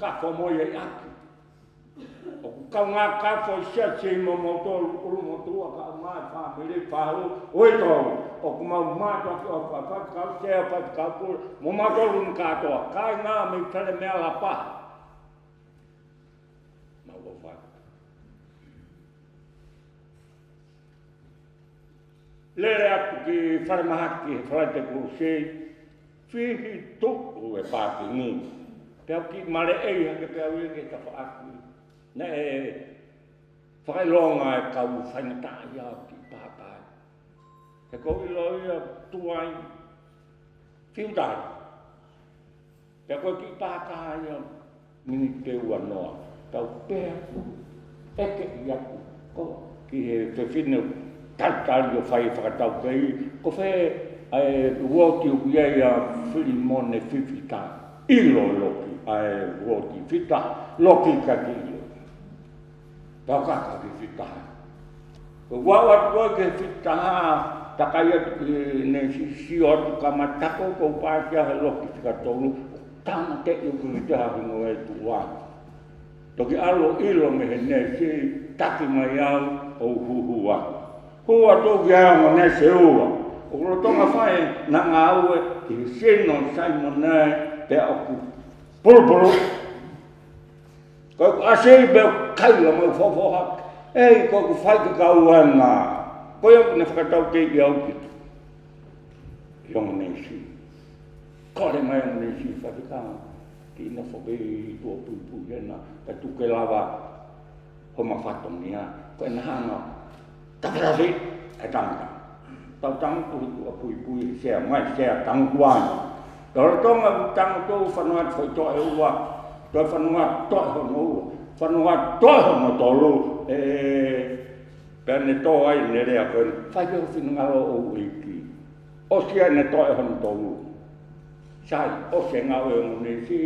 kafo moi e aki. O ku kau ngā kafo i siasi mo motoru, uru motua ka mai whamiri whahu, oi tau. O ku mau mātua ki o whakakau sea whakakau pūra, mo mātoru ni kātoa, kai ngā me tane mea la paha. Mau o whai. Lere atu ki wharemahaki he whai te kurusei, whihi tuku e pāki ngi. Pea ki mare ei hake pea wiki ta whaaki. Ne e whailonga e kau whaingatai au ki pākai. He koe loia tuai whiudai. Pea koe ki pākai au mini te ua noa. Tau pēa eke i aku. Ko ki he whiwhine tatari o whai whakatau kei. Ko whē ai uoti uki ei a whirimone whiwhita. Ilo loki ai uoti whita. Loki kaki ilo. Tau kaka ki whita. Ko wau atu koe ke whita takai atu ki ne si atu ka matako ko pākia he loki tika tolu. Tama te iuku i te hahingo e tuwa. Toki alo ilo me he ne si taki mai au o huhua. Hua toki au ne se ua. O kuro tonga whae na ngā ue ki sino Simon nei te oku pulpulu. Ko asei be kaila mo fofo hak. Ei ko fai ka kauanga. Ko yo ne whakatau te i au ki. Yong nesi. Kore mai ang nesi whakatau. Ki ina whoke i tua pui ena. Ka tuke lawa. Homa whatong nia. Ko ena hanga. Takarasi. E tangata. Tau tangu tua pui. Sea mai sea tangu tuani. Toro tonga tangu tau whanuat whoi toa e ua. Toi whanuat toa e hono ua. Whanuat toa e hono tolu. Pene toa ai ne rea koe. Whai keo whinungalo o uiki. O sia ne toa e hono tolu. Sai, o se ngau e ngone si.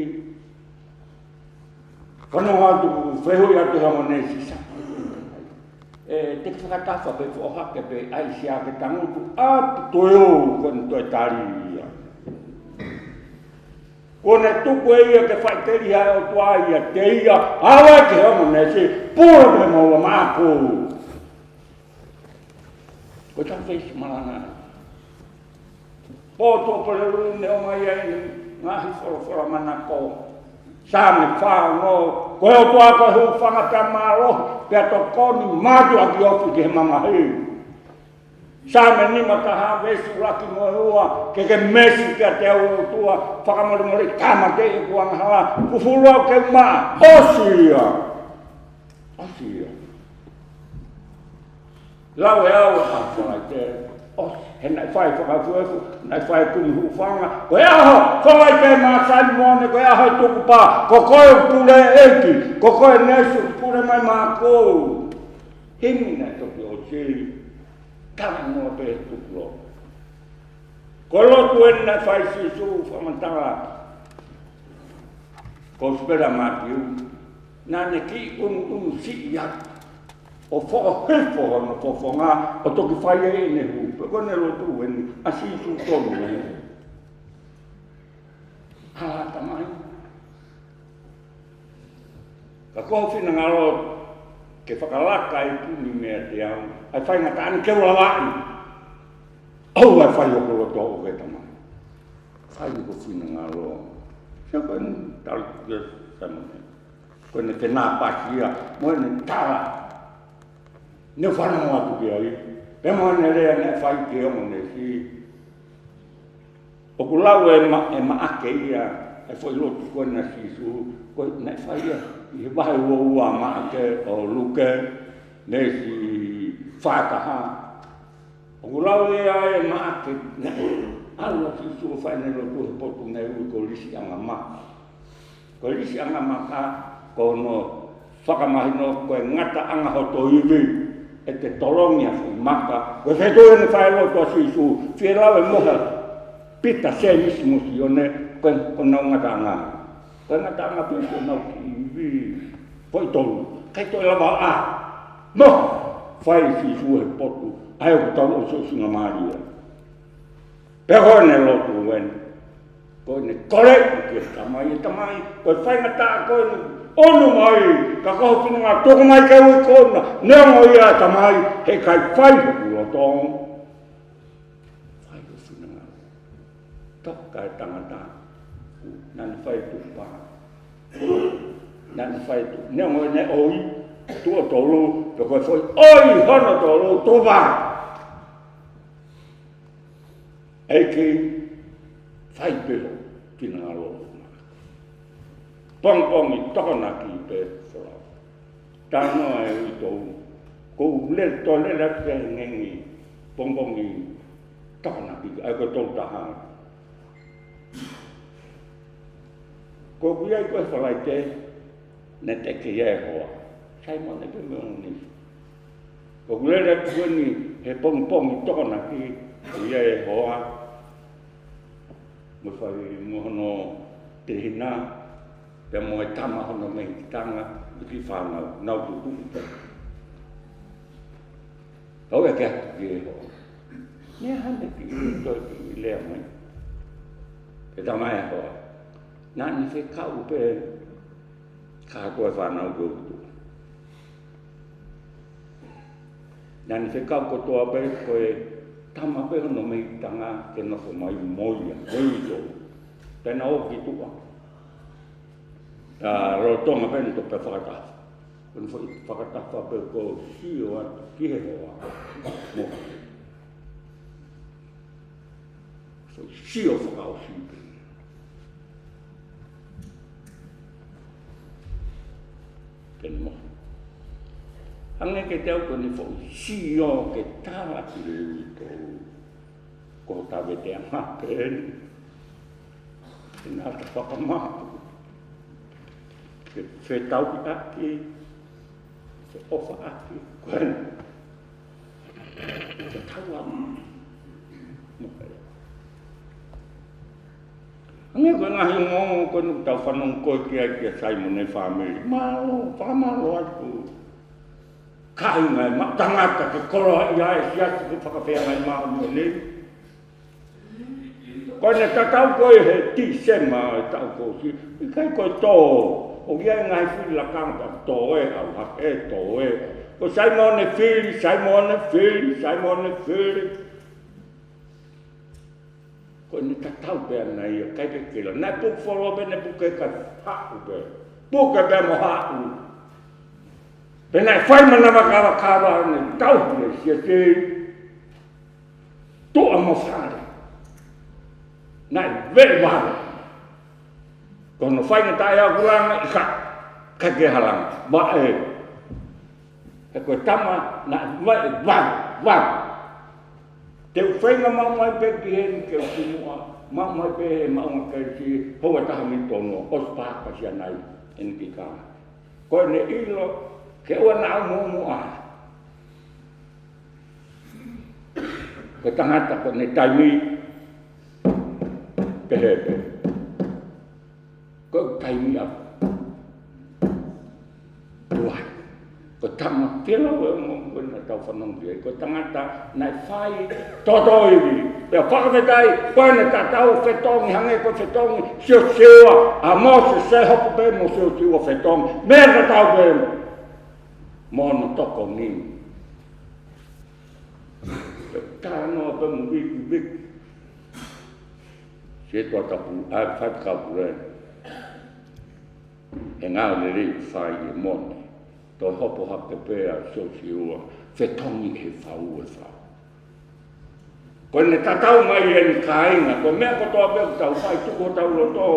Whanua tu whehui atu hamo ne si sa. Te whakatafa pe whohake pe ai sia ke tangutu. Apu toi o koe toi tari ia. Kone tuku e ia ke whaiteri hai o tua ia te ia. Awa ke hamo ne si. Pura me maua maapu. Ko tau wheisi maranga. Po tō pere ne o mai ai ngahi whora mana ko. Sāme whao no. Koe o tua koe hu whangata maro. Pea tō koni mātu aki ofi ke he mamahi. Sāme ni mataha vesu raki mo hua. Ke mesi ke te au tua. Whakamori kama te e kuanga hawa. Kufurua ke maa. Osia. Osia. Lau e au a whanai te. He nai whai whakafuefu, nai whai kumi hufanga. Koe aho, whai te maa Saimone, koe aho tuku pā. Ko koe pure eki, ko koe nesu pure mai maa kou. Himi nai toki o chiri, kama mua pe tuku lo. Ko lotu eni nai whai sisu whamantara. Ko spera maa kiu. Nane ki si iatu. O whaka hefo no whawhanga, o toki whai e ne hu. Peko ne rotu eni, a sisu tonu eni. Hala tamai. Ka koho whina ngaro ke whakalaka i puni mea te au. Ai whai ngata ane ke ula wai. Au ai whai oko roto o ke tamai. Whai ko whina ngaro. Sia koe ni tau kia samane. Koe ne te nā pasia, moe ne tara. Ne whanau atu ki ai. Pe moa ne rea ne whai ke omo ne si. O kulau e maake ia. E whai lotu koe na sisu. Koe ne whai ia. I he wahe ua maake o luke. Ne si whakaha. O kulau e ai e maake. Alua sisu o whai ne lotu he potu ne ui ko lisi anga maka. Ko lisi anga maka. Ko no whakamahi no koe ngata anga hoto iwi. E te torongi a whi maka. Koe wheto e ne whae loto a sisu. Whie lau e moha pita se nisi musi o ne. Koe nau ngata anga. Koe ngata anga pita nau ki iwi. Poi tolu. Kai toi lava a. No! Whae sisu he potu. Ai o tau o sosunga maria. Peho ne loto wen. Koe ne kore. Koe tamai. Koe whae ngata a koe ne. Onu mai, ka koho pinunga toko mai kai ui kona, neongo ia tamai, he kai whai hoku o tōng. Whai ho pinunga. Toko kai tangata, nani whai tupa. Nani whai tupa, neongo ne oi, tua tolu, pe koe whai, oi, hono tolu, tupa. Eiki, whai peho, pinunga lo. Pong i tokona ki pe whora. Tāno e ui tōu. Ko le to le ke ngengi. Pong i tokona ki. Ai ko tōu tahanga. Ko kui ai koe whalai te. Ne te ke e hoa. Saimone pe meong ni. Ko kui le kueni he pong i tokona ki. Kui e hoa. Mo whai mohono te hina. Pe mo e tama hono me ki tanga, ki whanau, nau tu tuku. Au e kia ki e ho. Nia hane ki i toi ki i lea mai. Pe tama e hoa. Nani whi kau pe ka koe whanau ki utu. Nani whi kau ko toa pe koe tama pe hono me ki tanga ke nofo mai moia, moito. Pena o ki tua. rotonga ben to pe whakatafa. Kun whakatafa pe ko sio atu kihe hoa. Mo. So sio whakao sipe. Ken mo. Hange ke teo ko ni fo sio ke tala ki le to. Ko tawe te ama pen. Ina ta whakamatu. Ke whetau ki aki. Ke ofa aki. Koen. Ke tau amu. Ange koe ngahi ngongo koe nuk tau whanong koe ki ai kia Simon e family. Malo, whamalo atu. Kai ngai ma tangata ke koroa i ai siasi ku whakawhea ngai maa mua nei. Koe ne tatau koe he ti sema e tau koe si. I kai koe tō. O iai ngai whiri la kanga tō e au hak e tō e. Ko Simon e whiri, Simon e whiri, Simon e whiri. Ko ni tatau pe ana ia kai ke kila. Nai puk wholo pe ne puke ka haku pe. Puke pe mo haku. Pe nai whai mana wakawa kawa ne tau pe sia te. Toa mo whare. Nai vei wale. Kono whai na tae au kuranga i ka. Ka ke halanga. Ma e. E koe tama na vei wale. Te whainga maumai pe ki he ni ke ukumua, maumai pe he maunga ke si hoa taha mi tono, os pāka si anai en ki kā. Koe ne ilo, ke ua na au mua. Ko tangata ko ne taimi, pe he pe. Ko taimi aku. Tuai. Ko tama tela o mo na tau whanong kia. Ko tangata nai whai totoi. Pea whakawhetai, koe na tatau whetongi, hange ko whetongi, sio siua. A mo se se hopo pe mo sio siua whetongi. Mea na tau pe mo. Mo no toko ni. Tānoa pe mo wiki. Se toa tapu, ai whaikau re. E ngāo le rei whai e mone. Tō hopo hake pēa sosi ua, whetongi he whau e whau. Koe ne tatau mai e ni kāinga, koe mea ko tō pēu tau whai tuko tau roto.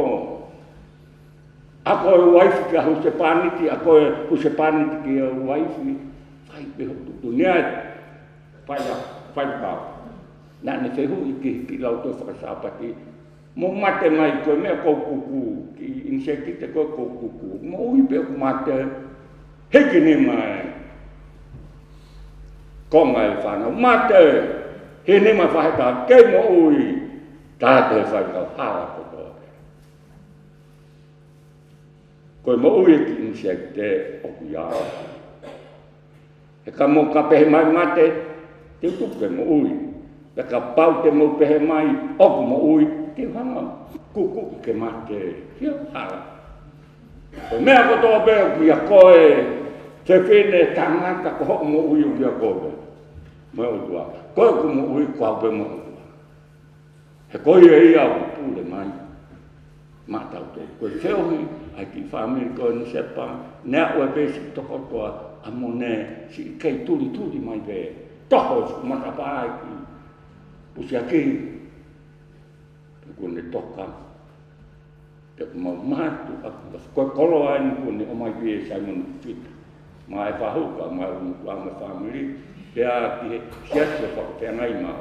A koe waifi ki a huse pāniti, a koe huse pāniti ki a waifi, whai peho tuku. Nea whai pāu. Nā ne whehu i ki lau tō whakasāpati. Mo mate mai koe mea kou kuku, ki insekite koe kou kuku. Mo ui pēu mate. Heki ni mai. Ko mai whanau. Mate. He ni mai whaheta. Kei mo ui. Tāte whaikau hala ko tō. Koe mo ui ki insekte oku iau. He ka mo ka pehe mai mate. Te tuke mo ui. He ka pau te mo pehe mai. Oku mo ui. Te whanau. Kuku ke mate. Hia hala. Koe mea ko tō pēo ki a koe. Te whine tangata ko hoko mo ui uki a koe. Mo utua. Koe ko mo ui ko hau pe mo utua. He koe e ia o pūle mai. Mātau tō. Koe whiohi ai ki whamiri koe ni sepa. Nea ue pēsi toko toa a mo ne si kei turi mai pē. Toho si matapa ai ki. Pusi a ki. Koe ne toka. Te mau matu aku. Koe kolo ai ni koe ne o mai pē Simon Fita. Mai whahuka, mai unguanga whamiri, pia ki he siasia whakawhea ngai maa.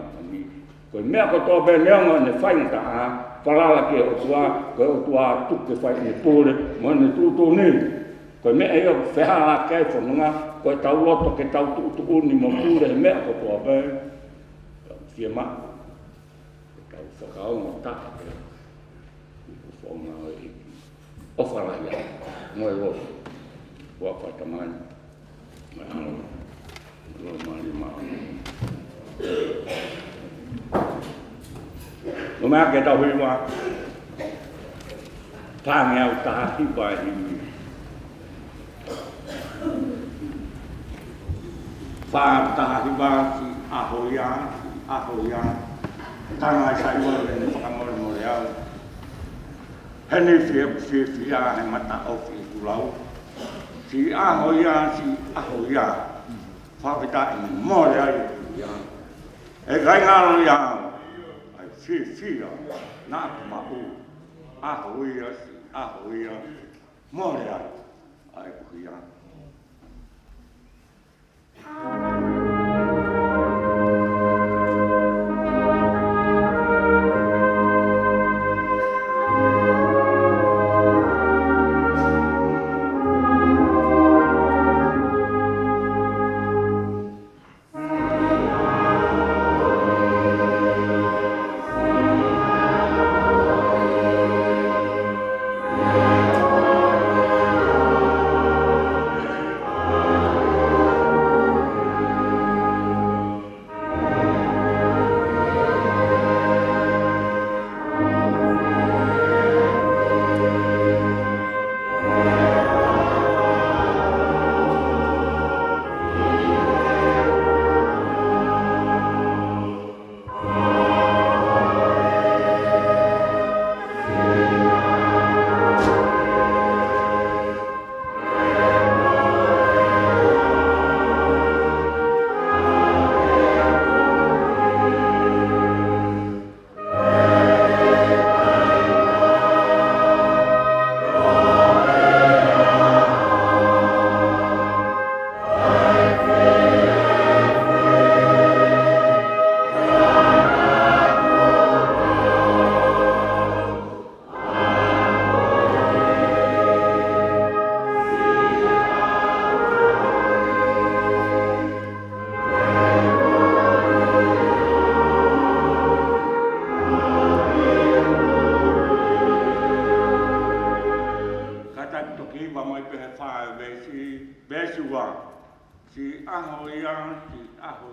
Koe mea ko tō pēr neonga ne whainata a, whalala ke o tua, koe o tua tuke whai ne pōre, mo ne tūtō ni. Koe mea eo whehala kei whanunga, koe tau loto ke tau tūtō uni mo pūre, he mea ko tō pēr. Whia maa, tau whakaonga taka pēr. Whonga o e. O whalaya, mo e loto. Wa whatamani. Mai ano, lo mani maa. No mea ke tau hui wā. Tāngi au taha hipa e hiwi. Whā taha hipa si aho ia. Tanga i sai ua ne whakamore more au. Hene fia he mata o fi kulau. Si aho ia, si aho ia. Whawhita i mōre ai ia. E gai ngaro ia, ai fia, nā ku mahu. Aho ia, si aho ia. Mōre ai, ai kuhi ia. Si aho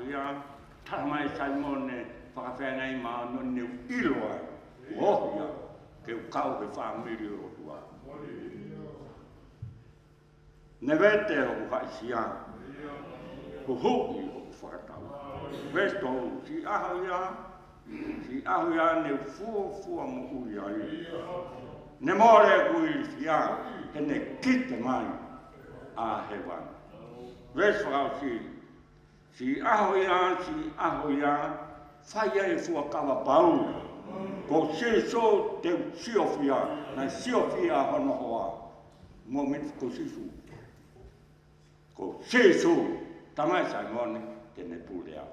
ia, tamai Simone, whakawhengai mā noneu iloa. Oh ia, ke ukau ke whamiri o tua. Nevete o whaisia, ko hoki o whakatau. Westo, si aho ia ne fua mo ui ai. Ne more kui fia, he ne kite mai a hewan. Wes whakau si aho ia, whaia e fua kawa pau. Ko se so te siofia, na siofia hono hoa. Mo mit ko sisu. Ko se so, tamai Simone, te ne pulea.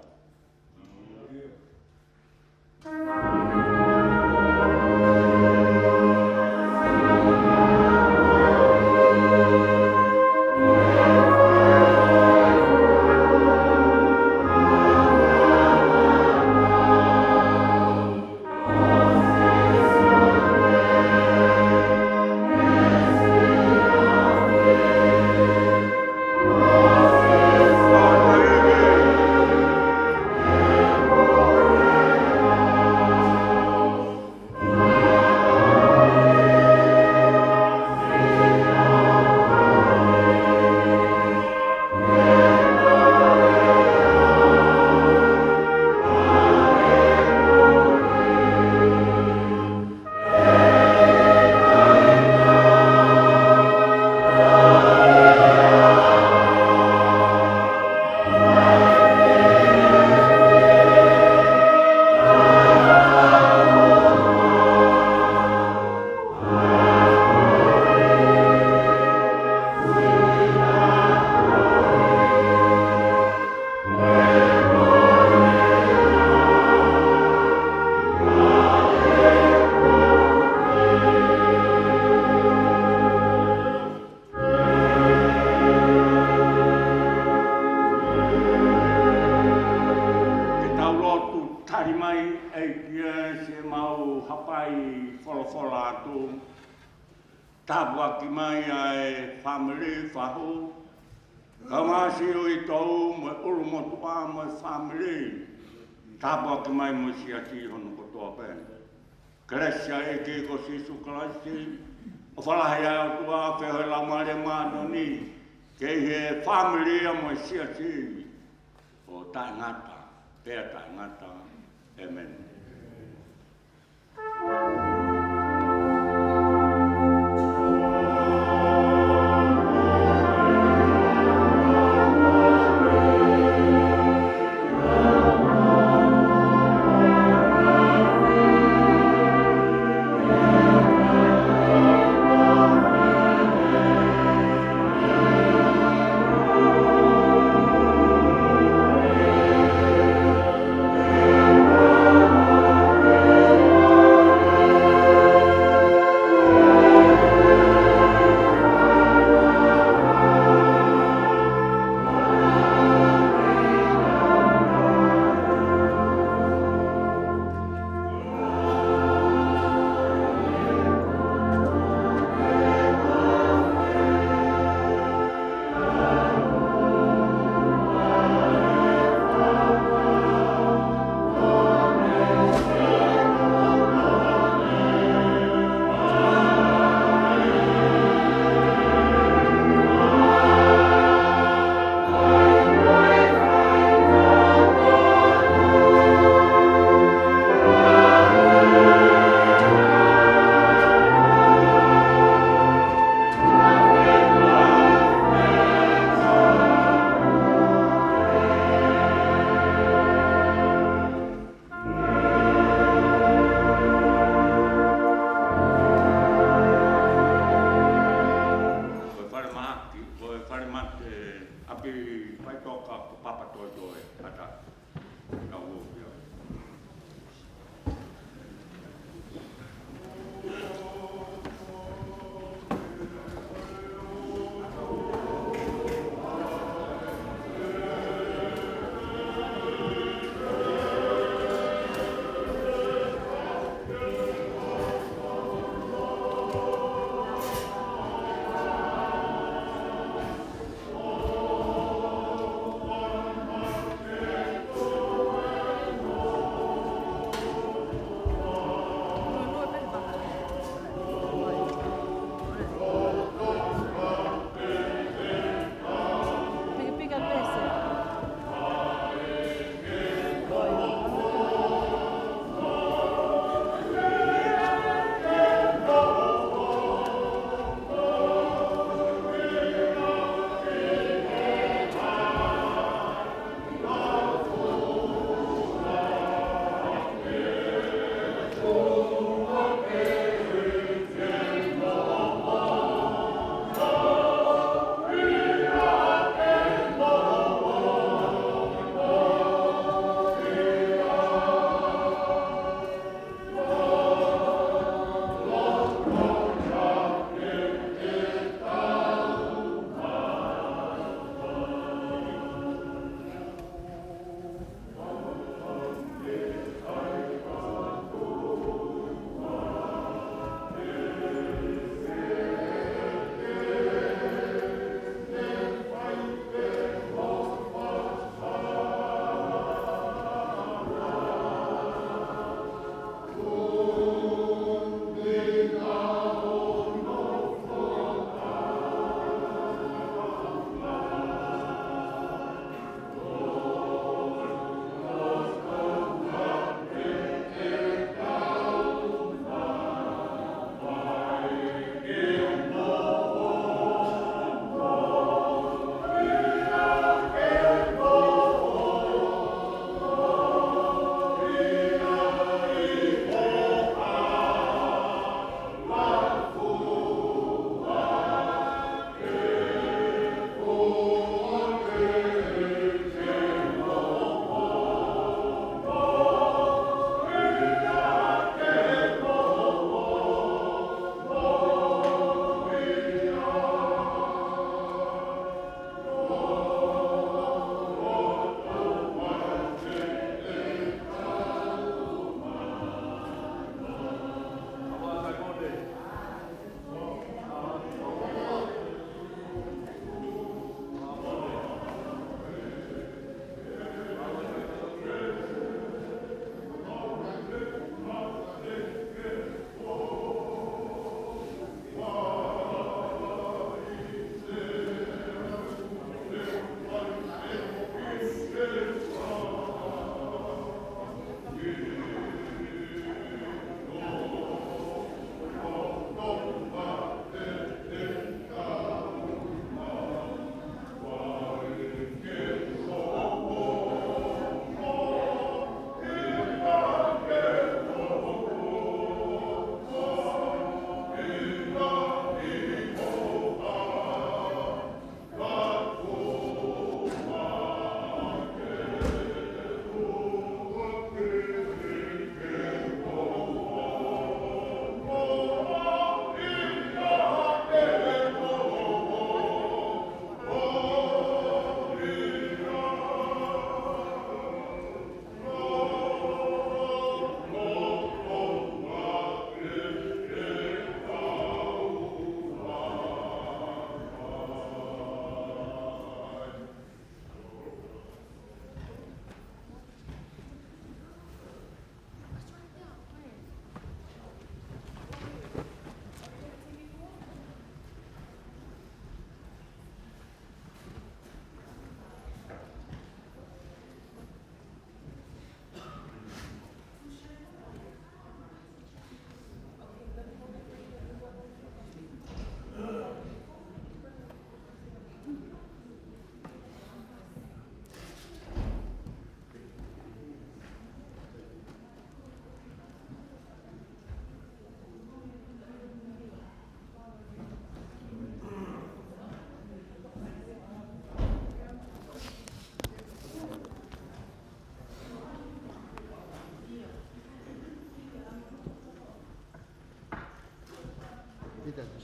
Tabua ki mai ai family whahu. Kamasi o I tau mo uru motua mo family. Tabua ki mai mo siati hono kotoa pen. Kresia e ke ko sisu klasi. O whalahia o tua whehe la mare manoni. Ke he family mo siati. O tai ngata. Pea tai ngata. Amen. ki pai toka papa toi toi ata ka wo yo. Amen.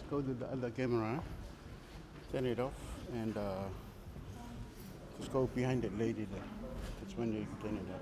Just go to the other camera, turn it off, and just go behind that lady there. That's when you turn it off.